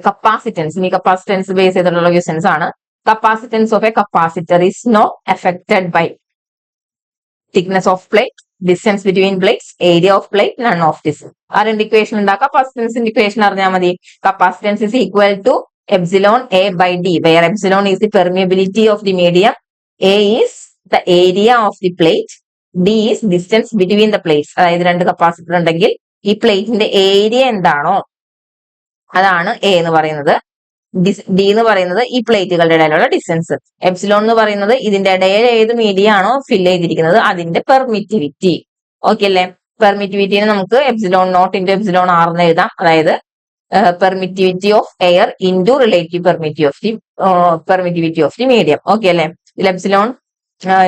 കപ്പാസിറ്റൻസ്. ഈ കപ്പാസിറ്റൻസ് ബേസ് ചെയ്തിട്ടുള്ള ക്വസ്റ്റ്യൻസ് ആണ്. Capacitance of a capacitor is not affected by thickness of plate, distance between plates, area of plate, none of this. ആ രണ്ട് ഇക്വേഷൻ ഉണ്ടാക്കുക. കപ്പാസിറ്റൻസിന്റെ ഇക്വേഷൻ അറിഞ്ഞാൽ മതി. Capacitance is equal to epsilon A by D, where epsilon is the permeability of the medium, A is the area of the plate, D is distance between the plates. അതായത് രണ്ട് capacitor ഉണ്ടെങ്കിൽ ഈ പ്ലേറ്റിന്റെ area എന്താണോ അതാണ് A എന്ന് പറയുന്നത്. D എന്ന് പറയുന്നത് ഈ പ്ലേറ്റുകളുടെ ഇടയിലുള്ള ഡിസ്റ്റൻസ്. എപ്സിലോൺ എന്ന് പറയുന്നത് ഇതിന്റെ ഇടയിൽ ഏത് മീഡിയ ആണോ ഫിൽ ചെയ്തിരിക്കുന്നത് അതിന്റെ പെർമിറ്റിവിറ്റി. ഓക്കെ അല്ലേ? പെർമിറ്റിവിറ്റിനെ നമുക്ക് epsilon naught into epsilon r എന്ന് എഴുതാം. അതായത് permittivity of air into relative permittivity of the medium. Okay അല്ലേ? ഇതിൽ എപ്സിലോൺ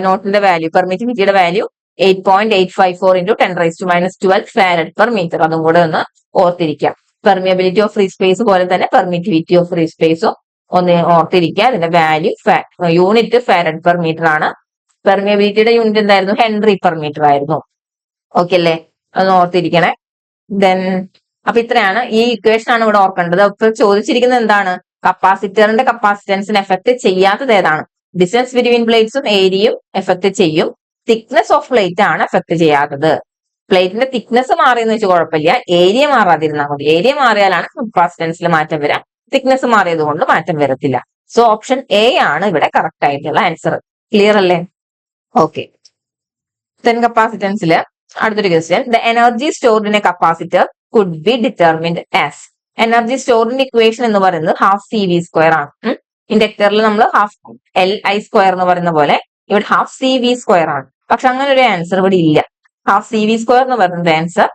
നോട്ടിന്റെ വാല്യൂ, പെർമിറ്റിവിറ്റിയുടെ value 8.854 into 10⁻⁻12 farad per metre. അതും കൂടെ ഒന്ന് ഓർത്തിരിക്കാം. പെർമിയബിലിറ്റി ഓഫ് ഫ്രീ സ്പേസ് പോലെ തന്നെ പെർമിറ്റിവിറ്റി ഓഫ് ഫ്രീ സ്പേസും ഒന്ന് ഓർത്തിരിക്കുക. അതിന്റെ value unit farad per metre ആണ്. പെർമിയബിലിറ്റിയുടെ യൂണിറ്റ് എന്തായിരുന്നു? ഹെൻറി പെർ മീറ്റർ ആയിരുന്നു. ഓക്കെ അല്ലേ? അതൊന്ന് ഓർത്തിരിക്കണേ. ദെൻ അപ്പൊ ഇത്രയാണ് ഈ ഇക്വേഷൻ ആണ് ഇവിടെ ഓർക്കേണ്ടത്. അപ്പൊ ചോദിച്ചിരിക്കുന്നത് എന്താണ്? കപ്പാസിറ്ററിന്റെ കപ്പാസിറ്റൻസിന് എഫക്ട് ചെയ്യാത്തത് ഏതാണ്? ഡിസ്റ്റൻസ് ബിറ്റ്വീൻ പ്ലേറ്റ്സും ഏരിയയും എഫക്ട് ചെയ്യും. തിക്നെസ് ഓഫ് പ്ലേറ്റ് ആണ് എഫക്ട് ചെയ്യാത്തത്. പ്ലേറ്റിന്റെ തിക്നെസ് മാറിയെന്ന് വെച്ചാൽ കുഴപ്പമില്ല, ഏരിയ മാറാതിരുന്നാൽ മതി. ഏരിയ മാറിയാലാണ് കപ്പാസിറ്റൻസിൽ മാറ്റം വരാം. തിക്നെസ് മാറിയത് കൊണ്ട് മാറ്റം വരത്തില്ല. സോ ഓപ്ഷൻ എ ആണ് ഇവിടെ കറക്റ്റ് ആയിട്ടുള്ള ആൻസർ. ക്ലിയർ അല്ലേ? ഓക്കെ. ദെൻ കപ്പാസിറ്റൻസിൽ അടുത്തൊരു question. The energy stored in a capacitor could be determined as. Energy സ്റ്റോർഡിന്റെ ഇക്വേഷൻ എന്ന് പറയുന്നത് ഹാഫ് സി വി സ്ക്വയർ ആണ്. ഇൻഡക്ടറിൽ നമ്മൾ ഹാഫ് എൽ ഐ സ്ക്വയർ എന്ന് പറയുന്ന പോലെ ഇവിടെ ഹാഫ് സി വി സ്ക്വയർ ആണ്. പക്ഷെ അങ്ങനെ ഒരു ആൻസർ ഇവിടെ ഇല്ല. ഹാഫ് സി വി സ്ക്വയർ എന്ന് പറയുന്നത് ആൻസർ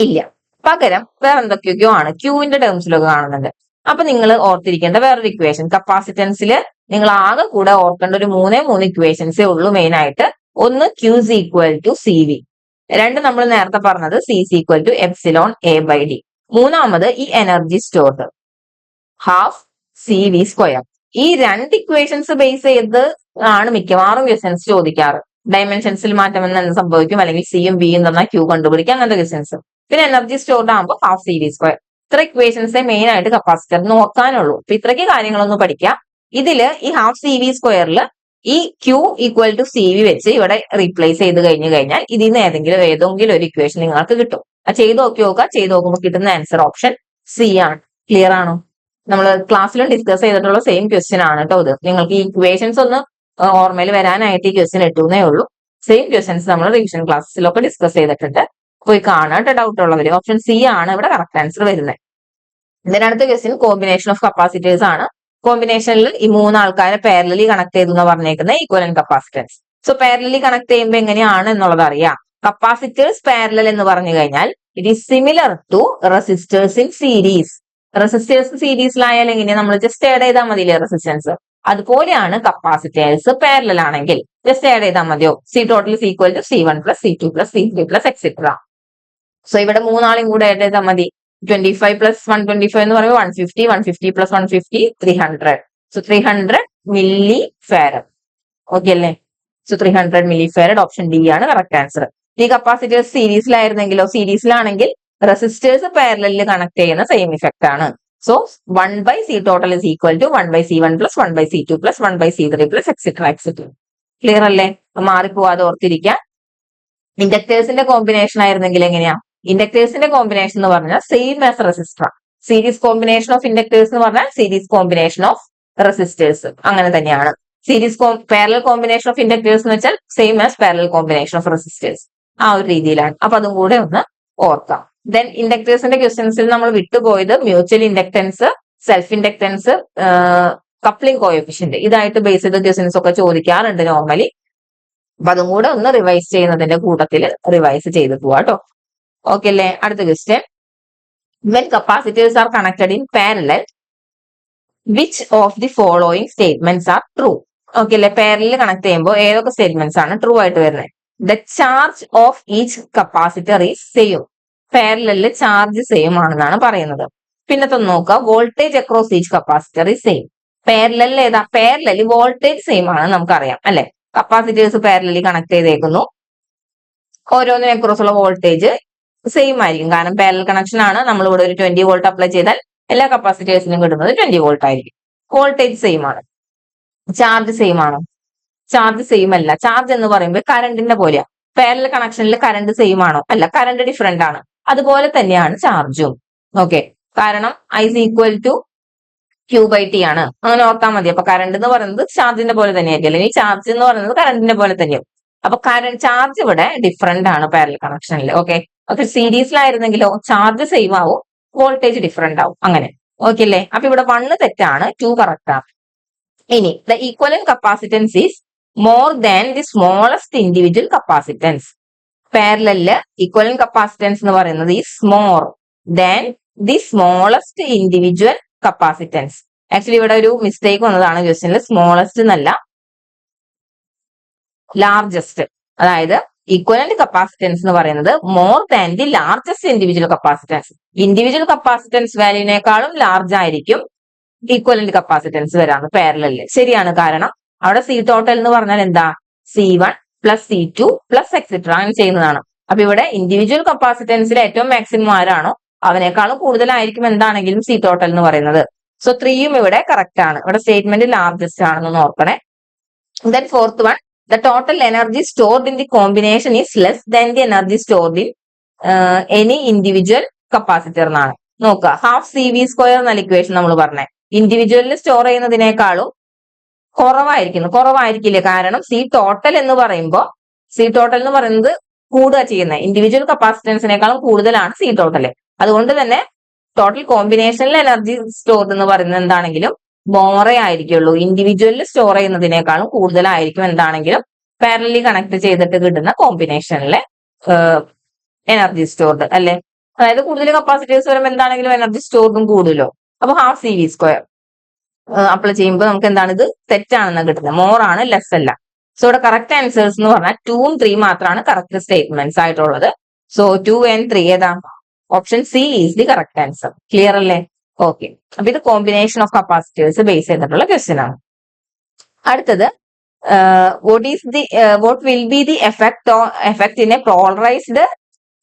ഇല്ല. പകരം വേറെ എന്തൊക്കെയൊക്കെയോ ആണ്, ക്യൂവിന്റെ ടേംസിലൊക്കെ കാണുന്നുണ്ട്. അപ്പൊ നിങ്ങൾ ഓർത്തിരിക്കേണ്ട വേറൊരു ഇക്വേഷൻ, കപ്പാസിറ്റൻസിൽ നിങ്ങൾ ആകെ കൂടെ ഓർക്കേണ്ട ഒരു മൂന്നേ ഇക്വേഷൻസേ ഉള്ളൂ മെയിൻ ആയിട്ട്. ഒന്ന് Q is equal to C V, രണ്ട് നമ്മൾ നേരത്തെ പറഞ്ഞത് C is equal to epsilon A by D, മൂന്നാമത് ഈ energy stored half C V square. ഈ രണ്ട് ഇക്വേഷൻസ് ബേസ് ചെയ്ത് ആണ് മിക്കവാറും ക്വസ്റ്റൻസ് ചോദിക്കാറ്. ഡയമെൻഷൻസിൽ മാറ്റം വന്ന് എന്ത് സംഭവിക്കും, അല്ലെങ്കിൽ സിയും ബിയും തന്നാൽ ക്യൂ കണ്ടുപിടിക്കാം, അങ്ങനത്തെ ക്വസ്റ്റൻസ്. പിന്നെ എനർജി സ്റ്റോർഡ് ആകുമ്പോൾ ഹാഫ് സി വി സ്ക്വയർ. ഇത്ര ഇക്വേഷൻസേ മെയിൻ ആയിട്ട് കപ്പാസിറ്റർ നോക്കാനുള്ളൂ. അപ്പൊ ഇത്രയ്ക്ക് കാര്യങ്ങളൊന്നും പഠിക്കാം. ഇതില് ഈ ഹാഫ് സി വി സ്ക്വയറിൽ ഈ Q equal to C V വെച്ച് ഇവിടെ റീപ്ലേസ് ചെയ്ത് കഴിഞ്ഞാൽ ഇതിൽ നിന്ന് ഏതെങ്കിലും ഒരു ഇക്വേഷൻ നിങ്ങൾക്ക് കിട്ടും. അത് ചെയ്ത് നോക്കുക. ചെയ്ത് നോക്കുമ്പോൾ കിട്ടുന്ന ആൻസർ ഓപ്ഷൻ സി ആണ്. ക്ലിയർ ആണോ? നമ്മൾ ക്ലാസ്സിലും ഡിസ്കസ് ചെയ്തിട്ടുള്ള സെയിം ക്വസ്റ്റ്യൻ ആണ് കേട്ടോ ഇത്. നിങ്ങൾക്ക് ഈ ഇക്വേഷൻസ് ഒന്ന് ഓർമ്മയിൽ വരാനായിട്ട് ഈ ക്വസ്റ്റ്യൻ ഇട്ടുന്നേ ഉള്ളൂ. സെയിം ക്വസ്റ്റ്യൻസ് നമ്മൾ റിവിഷൻ ക്ലാസ്സിലൊക്കെ ഡിസ്കസ് ചെയ്തിട്ടുണ്ട്. പോയി കാണാൻ ഡൗട്ട് ഉള്ളവര് ഓപ്ഷൻ സി ആണ് ഇവിടെ കറക്റ്റ് ആൻസർ വരുന്നത്. ഇതിനടുത്ത ക്വസ്റ്റ്യൻ കോമ്പിനേഷൻ ഓഫ് കപ്പാസിറ്റേഴ്സ് ആണ്. കോമ്പിനേഷനിൽ ഈ മൂന്ന് ആൾക്കാരെ പാരലലി കണക്ട് ചെയ്തു എന്ന് പറഞ്ഞേക്കുന്നത് equivalent capacitance. So parallelly connect ചെയ്യുമ്പോൾ എങ്ങനെയാണ് എന്നുള്ളത് അറിയാം. കപ്പാസിറ്റേഴ്സ് പാരലൽ എന്ന് പറഞ്ഞു കഴിഞ്ഞാൽ it is similar to resistors in series. Resistors സീരീസിലായാലും എങ്ങനെയാ, നമ്മൾ ജസ്റ്റ് ആഡ് ചെയ്താൽ മതിയില്ലേ റെസിസ്റ്റൻസ്. അതുപോലെയാണ് കപ്പാസിറ്റേഴ്സ് പാരലൽ ആണെങ്കിൽ ജസ്റ്റ് ആഡ് ചെയ്താൽ മതിയോ. C total is equal to C1 plus C2 plus C3 plus etc. So ഇവിടെ മൂന്നാളും കൂടെ ആഡ് ചെയ്താൽ മതി. 25 plus 125 എന്ന് പറയുമ്പോൾ 150, 150 plus 150 300. So 300 milli farad. Okay അല്ലേ? So 300 milli farad option D ആണ് കറക്റ്റ് ആൻസർ. ഈ കപ്പാസിറ്റേഴ്സ് സീരീസിലായിരുന്നെങ്കിലോ, സീരീസിലാണെങ്കിൽ റെസിസ്റ്റേഴ്സ് പാരലലിൽ കണക്ട് ചെയ്യുന്ന സെയിം ഇഫക്റ്റ് ആണ്. So 1 by C total is equal to 1 by C1 plus 1 by C2 plus 1 by C3 plus etc. Clear അല്ലേ? മാറിപ്പോവാതെ ഓർത്തിരിക്കാം. ഇൻഡക്ടേഴ്സിന്റെ combination ആയിരുന്നെങ്കിൽ എങ്ങനെയാ? ഇൻഡക്ടേഴ്സിന്റെ കോമ്പിനേഷൻ എന്ന് പറഞ്ഞാൽ same as resistor. Series combination of inductors എന്ന് പറഞ്ഞാൽ സീരീസ് കോമ്പിനേഷൻ ഓഫ് റെസിസ്റ്റേഴ്സ് അങ്ങനെ തന്നെയാണ്. Series parallel combination of inductors എന്ന് വെച്ചാൽ same as parallel combination of resistors. ആ ഒരു രീതിയിലാണ്. അപ്പൊ അതും കൂടെ ഒന്ന് ഓർക്കാം. ദെൻ ഇൻഡക്ടേഴ്സിന്റെ ക്വസ്റ്റ്യൻസിൽ നമ്മൾ വിട്ടുപോയത് mutual inductance, self inductance, coupling coefficient, ഇതായിട്ട് ബേസ് ചെയ്ത ക്വസ്റ്റ്യൻസ് ഒക്കെ ചോദിക്കാറുണ്ട് നോർമലി. അപ്പൊ അതും കൂടെ ഒന്ന് റിവൈസ് ചെയ്യുന്നതിന്റെ കൂട്ടത്തിൽ റിവൈസ് ചെയ്ത് പോവാ കേട്ടോ. ഓക്കെ അല്ലേ? അടുത്ത question, when capacitors are connected in parallel which of the following statements are true? Okay അല്ലേ? പാരലൽ കണക്ട് ചെയ്യുമ്പോൾ ഏതൊക്കെ സ്റ്റേറ്റ്മെന്റ്സ് ആണ് ട്രൂ ആയിട്ട് വരുന്നത്? The charge of each capacitor is same. പാരലലിൽ ചാർജ് സെയിം ആണെന്നാണ് പറയുന്നത്. പിന്നത്തെ നോക്കുക, voltage across each capacitor is same. പാരലലിൽ ഏതാ? പാരലലി വോൾട്ടേജ് സെയിം ആണ് നമുക്കറിയാം അല്ലെ? കപ്പാസിറ്റേഴ്സ് പാരലലി കണക്ട് ചെയ്തേക്കുന്നു. ഓരോന്നിനും അക്രോസ് ഉള്ള വോൾട്ടേജ് സെയിം ആയിരിക്കും. കാരണം പാരലൽ കണക്ഷൻ ആണ്. നമ്മൾ ഇവിടെ ഒരു 20 വോൾട്ട് അപ്ലൈ ചെയ്താൽ എല്ലാ കപ്പാസിറ്റേഴ്സിനും കിട്ടുന്നത് 20 വോൾട്ട് ആയിരിക്കും. വോൾട്ടേജ് സെയിം ആണ്. ചാർജ് സെയിം ആണോ? ചാർജ് സെയിം അല്ല. ചാർജ് എന്ന് പറയുമ്പോൾ കറണ്ടിന്റെ പോലെയാ. പാരലൽ കണക്ഷനിൽ കറണ്ട് സെയിം ആണോ? അല്ല, കറണ്ട് ഡിഫറെന്റ് ആണ്. അതുപോലെ തന്നെയാണ് ചാർജും. ഓക്കെ, കാരണം I is equal to Q/T ആണ്. അങ്ങനെ ഓർത്താൽ മതി. അപ്പൊ കറണ്ട് എന്ന് പറയുന്നത് ചാർജിന്റെ പോലെ തന്നെയായിരിക്കും, അല്ലെങ്കിൽ ചാർജ് എന്ന് പറയുന്നത് കറണ്ടിന്റെ പോലെ തന്നെയാവും. അപ്പൊ ചാർജ് ഇവിടെ ഡിഫറെന്റ് ആണ് പാരലൽ കണക്ഷനിൽ. ഓക്കെ, സീരീസിലായിരുന്നെങ്കിലോ ചാർജ് സെയിം ആവും, വോൾട്ടേജ് ഡിഫറെന്റ് ആവും. അങ്ങനെ ഓക്കെ അല്ലേ? അപ്പൊ ഇവിടെ 1 തെറ്റാണ്, 2 കറക്റ്റ് ആണ്. ഇനി the equivalent capacitance is more than the smallest individual capacitance. പാരലലില് ഈക്വലന്റ് കപ്പാസിറ്റൻസ് എന്ന് പറയുന്നത് is more than the smallest individual capacitance. Actually ഇവിടെ ഒരു മിസ്റ്റേക്ക് വന്നതാണ് ക്വസ്റ്റ്യനിൽ. സ്മോളസ്റ്റ് എന്നല്ല, ലാർജസ്റ്റ്. അതായത് ഈക്വലന്റ് കപ്പാസിറ്റൻസ് എന്ന് പറയുന്നത് more than the largest individual capacitance. Individual capacitance വാല്യൂവിനേക്കാളും ലാർജ് ആയിരിക്കും ഈക്വലന്റ് കപ്പാസിറ്റൻസ് വരാണ് പാരലലില്. ശരിയാണ്. കാരണം അവിടെ സി ടോട്ടൽ എന്ന് പറഞ്ഞാൽ എന്താ? C1 plus C2 plus etcetera അങ്ങനെ ചെയ്യുന്നതാണ്. അപ്പൊ ഇവിടെ ഇൻഡിവിജ്വൽ കപ്പാസിറ്റൻസിൽ ഏറ്റവും മാക്സിമം ആരാണോ അവനേക്കാളും കൂടുതലായിരിക്കും എന്താണെങ്കിലും സി ടോട്ടൽ എന്ന് പറയുന്നത്. സോ 3യും ഇവിടെ കറക്റ്റ് ആണ്. ഇവിടെ സ്റ്റേറ്റ്മെന്റ് ലാർജസ്റ്റ് ആണെന്ന് ഓർക്കണേ. Then fourth one, the total energy stored in the combination is less than the energy stored in any individual capacitor എന്നാണ്. നോക്കുക, ഹാഫ് CV² എന്ന ഇക്വേഷൻ നമ്മൾ പറഞ്ഞേ ഇൻഡിവിജ്വലിൽ സ്റ്റോർ ചെയ്യുന്നതിനേക്കാളും കുറവായിരിക്കില്ലേ? കാരണം സി ടോട്ടൽ എന്ന് പറയുന്നത് കൂടുക ചെയ്യുന്നത് ഇൻഡിവിജ്വൽ കപ്പാസിറ്റൻസിനേക്കാളും കൂടുതലാണ് സി ടോട്ടൽ. അതുകൊണ്ട് തന്നെ ടോട്ടൽ കോമ്പിനേഷനിൽ എനർജി സ്റ്റോർഡ് എന്ന് പറയുന്നത് എന്താണെങ്കിലും മോറേ ആയിരിക്കുള്ളൂ. ഇൻഡിവിജ്വലിൽ സ്റ്റോർ ചെയ്യുന്നതിനേക്കാളും കൂടുതലായിരിക്കും എന്താണെങ്കിലും പാരലലി കണക്ട് ചെയ്തിട്ട് കിട്ടുന്ന കോമ്പിനേഷനിലെ എനർജി സ്റ്റോർഡ് അല്ലെ. അതായത് കൂടുതൽ കപ്പാസിറ്റേഴ്സ് വരുമ്പോൾ എന്താണെങ്കിലും എനർജി സ്റ്റോർഡും കൂടുതലോ. അപ്പൊ ഹാഫ് CV² അപ്ലൈ ചെയ്യുമ്പോൾ നമുക്ക് എന്താണ്? ഇത് തെറ്റാണെന്ന് കിട്ടുന്നത്. മോർ ആണ്, ലെസ് അല്ല. സോ ഇവിടെ കറക്റ്റ് ആൻസേഴ്സ് എന്ന് പറഞ്ഞാൽ 2ഉം 3 മാത്രമാണ് കറക്റ്റ് സ്റ്റേറ്റ്മെന്റ്സ് ആയിട്ടുള്ളത്. സോ 2 and 3 ഏതാ? Option C is the correct answer. Clear അല്ലേ? ഓക്കെ, അപ്പൊ ഇത് കോമ്പിനേഷൻ ഓഫ് കപ്പാസിറ്റേഴ്സ് ബേസ് ചെയ്തിട്ടുള്ള ക്വസ്റ്റ്യൻ ആണ്. അടുത്തത്, what will be the effect in a polarized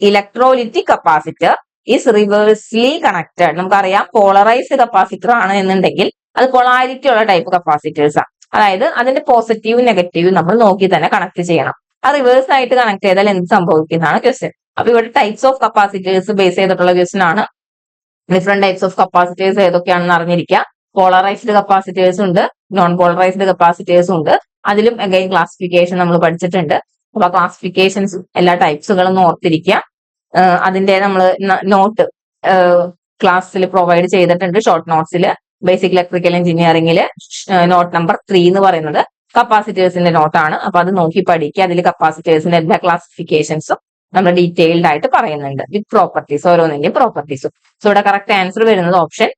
electrolytic capacitor is reversely connected. നമുക്കറിയാം പോളറൈസ്ഡ് കപ്പാസിറ്റർ ആണ് എന്നുണ്ടെങ്കിൽ അത് പൊളാരിറ്റി ഉള്ള ടൈപ്പ് കപ്പാസിറ്റേഴ്സ് ആണ്. അതായത് അതിന്റെ പോസിറ്റീവും നെഗറ്റീവും നമ്മൾ നോക്കി തന്നെ കണക്ട് ചെയ്യണം. അത് റിവേഴ്സ് ആയിട്ട് കണക്ട് ചെയ്താൽ എന്ത് സംഭവിക്കുന്നതാണ് ക്വസ്റ്റ്യൻ. അപ്പൊ ഇവിടെ ടൈപ്സ് ഓഫ് കപ്പാസിറ്റേഴ്സ് ബേസ് ചെയ്തിട്ടുള്ള ക്വസ്റ്റ്യൻ ആണ്. ഡിഫറെന്റ് ടൈപ്സ് ഓഫ് കപ്പാസിറ്റേഴ്സ് ഏതൊക്കെയാണെന്ന് അറിഞ്ഞിരിക്കുക. പോളറൈസ്ഡ് കപ്പാസിറ്റേഴ്സ് ഉണ്ട്, നോൺ പോളറൈസ്ഡ് കപ്പാസിറ്റേഴ്സ് ഉണ്ട്. അതിലും അഗൈൻ ക്ലാസിഫിക്കേഷൻ നമ്മൾ പഠിച്ചിട്ടുണ്ട്. അപ്പൊ ക്ലാസിഫിക്കേഷൻസ് എല്ലാ ടൈപ്സുകളും ഓർത്തിരിക്കുക. അതിന്റെ നമ്മൾ നോട്ട് ക്ലാസ്സിൽ പ്രൊവൈഡ് ചെയ്തിട്ടുണ്ട്. ഷോർട്ട് നോട്ട്സിൽ ബേസിക് ഇലക്ട്രിക്കൽ എഞ്ചിനീയറിംഗില് നോട്ട് നമ്പർ 3 എന്ന് പറയുന്നത് കപ്പാസിറ്റേഴ്സിന്റെ നോട്ടാണ്. അപ്പൊ അത് നോക്കി പഠിക്കുക. അതിൽ കപ്പാസിറ്റേഴ്സിന്റെ എല്ലാ ക്ലാസിഫിക്കേഷൻസും നമ്മൾ ഡീറ്റെയിൽഡ് ആയിട്ട് പറയുന്നുണ്ട് വിത്ത് പ്രോപ്പർട്ടീസ്, ഓരോന്നിന്റെയും പ്രോപ്പർട്ടീസും. സോ ഇവിടെ കറക്റ്റ് ആൻസർ വരുന്നത് ഓപ്ഷൻ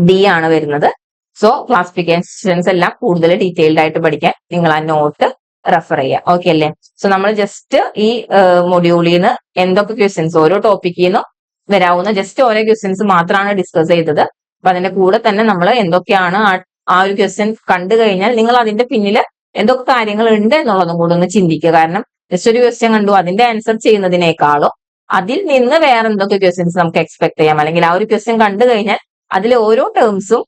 ഡി ആണ് വരുന്നത്. സോ ക്ലാസിഫിക്കേഷൻസ് എല്ലാം കൂടുതൽ ഡീറ്റെയിൽഡ് ആയിട്ട് പഠിക്കാൻ നിങ്ങൾ ആ നോട്ട് റെഫർ ചെയ്യുക. ഓക്കെ അല്ലേ? സോ നമ്മൾ ജസ്റ്റ് ഈ മൊഡ്യൂളിൽ നിന്ന് എന്തൊക്കെ ക്വസ്റ്റ്യൻസ് ഓരോ ടോപ്പിക്കിൽ നിന്നും വരാവുന്ന ജസ്റ്റ് ഓരോ ക്വസ്റ്റ്യൻസ് മാത്രമാണ് ഡിസ്കസ് ചെയ്തത്. അപ്പൊ അതിന്റെ കൂടെ തന്നെ നമ്മൾ എന്തൊക്കെയാണ് ആ ഒരു ക്വസ്റ്റ്യൻ കണ്ടു കഴിഞ്ഞാൽ നിങ്ങൾ അതിന്റെ പിന്നിൽ എന്തൊക്കെ കാര്യങ്ങൾ ഉണ്ട് എന്നുള്ളതും കൂടെ ഒന്ന് ചിന്തിക്കുക. കാരണം ജസ്റ്റ് ഒരു ക്വസ്റ്റ്യൻ കണ്ടു അതിന്റെ ആൻസർ ചെയ്യുന്നതിനേക്കാളും അതിൽ നിന്ന് വേറെ എന്തൊക്കെ ക്വസ്റ്റ്യൻസ് നമുക്ക് എക്സ്പെക്ട് ചെയ്യാം, അല്ലെങ്കിൽ ആ ഒരു ക്വസ്റ്റ്യൻ കണ്ടു കഴിഞ്ഞാൽ അതിലെ ഓരോ ടേംസും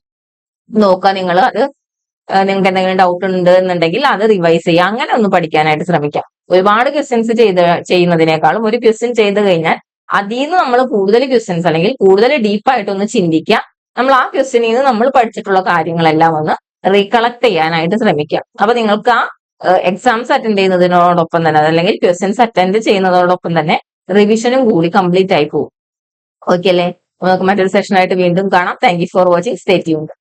നോക്കുക. നിങ്ങൾ അത് നിങ്ങൾക്ക് എന്തെങ്കിലും ഡൗട്ട് ഉണ്ട് എന്നുണ്ടെങ്കിൽ അത് റിവൈസ് ചെയ്യുക. അങ്ങനെ ഒന്ന് പഠിക്കാനായിട്ട് ശ്രമിക്കാം. ഒരുപാട് ക്വസ്റ്റ്യൻസ് ചെയ്യുന്നതിനേക്കാളും ഒരു ക്വസ്റ്റ്യൻ ചെയ്ത് കഴിഞ്ഞാൽ അതിൽ നിന്ന് നമ്മൾ കൂടുതൽ ക്വസ്റ്റ്യൻസ് അല്ലെങ്കിൽ കൂടുതൽ ഡീപ്പായിട്ടൊന്ന് ചിന്തിക്കുക. നമ്മൾ ആ ക്വസ്റ്റ്യനിൽ നിന്ന് നമ്മൾ പഠിച്ചിട്ടുള്ള കാര്യങ്ങളെല്ലാം ഒന്ന് റീകളക്ട് ചെയ്യാനായിട്ട് ശ്രമിക്കാം. അപ്പൊ നിങ്ങൾക്ക് ആ എക്സാംസ് അറ്റൻഡ് ചെയ്യുന്നതിനോടൊപ്പം തന്നെ അല്ലെങ്കിൽ ക്വസ്റ്റ്യൻസ് അറ്റൻഡ് ചെയ്യുന്നതോടൊപ്പം തന്നെ റിവിഷനും കൂടി കംപ്ലീറ്റ് ആയി പോകും. ഓക്കെ അല്ലേ? നമുക്ക് മറ്റൊരു സെഷനായിട്ട് വീണ്ടും കാണാം. Thank you for watching. Stay tuned.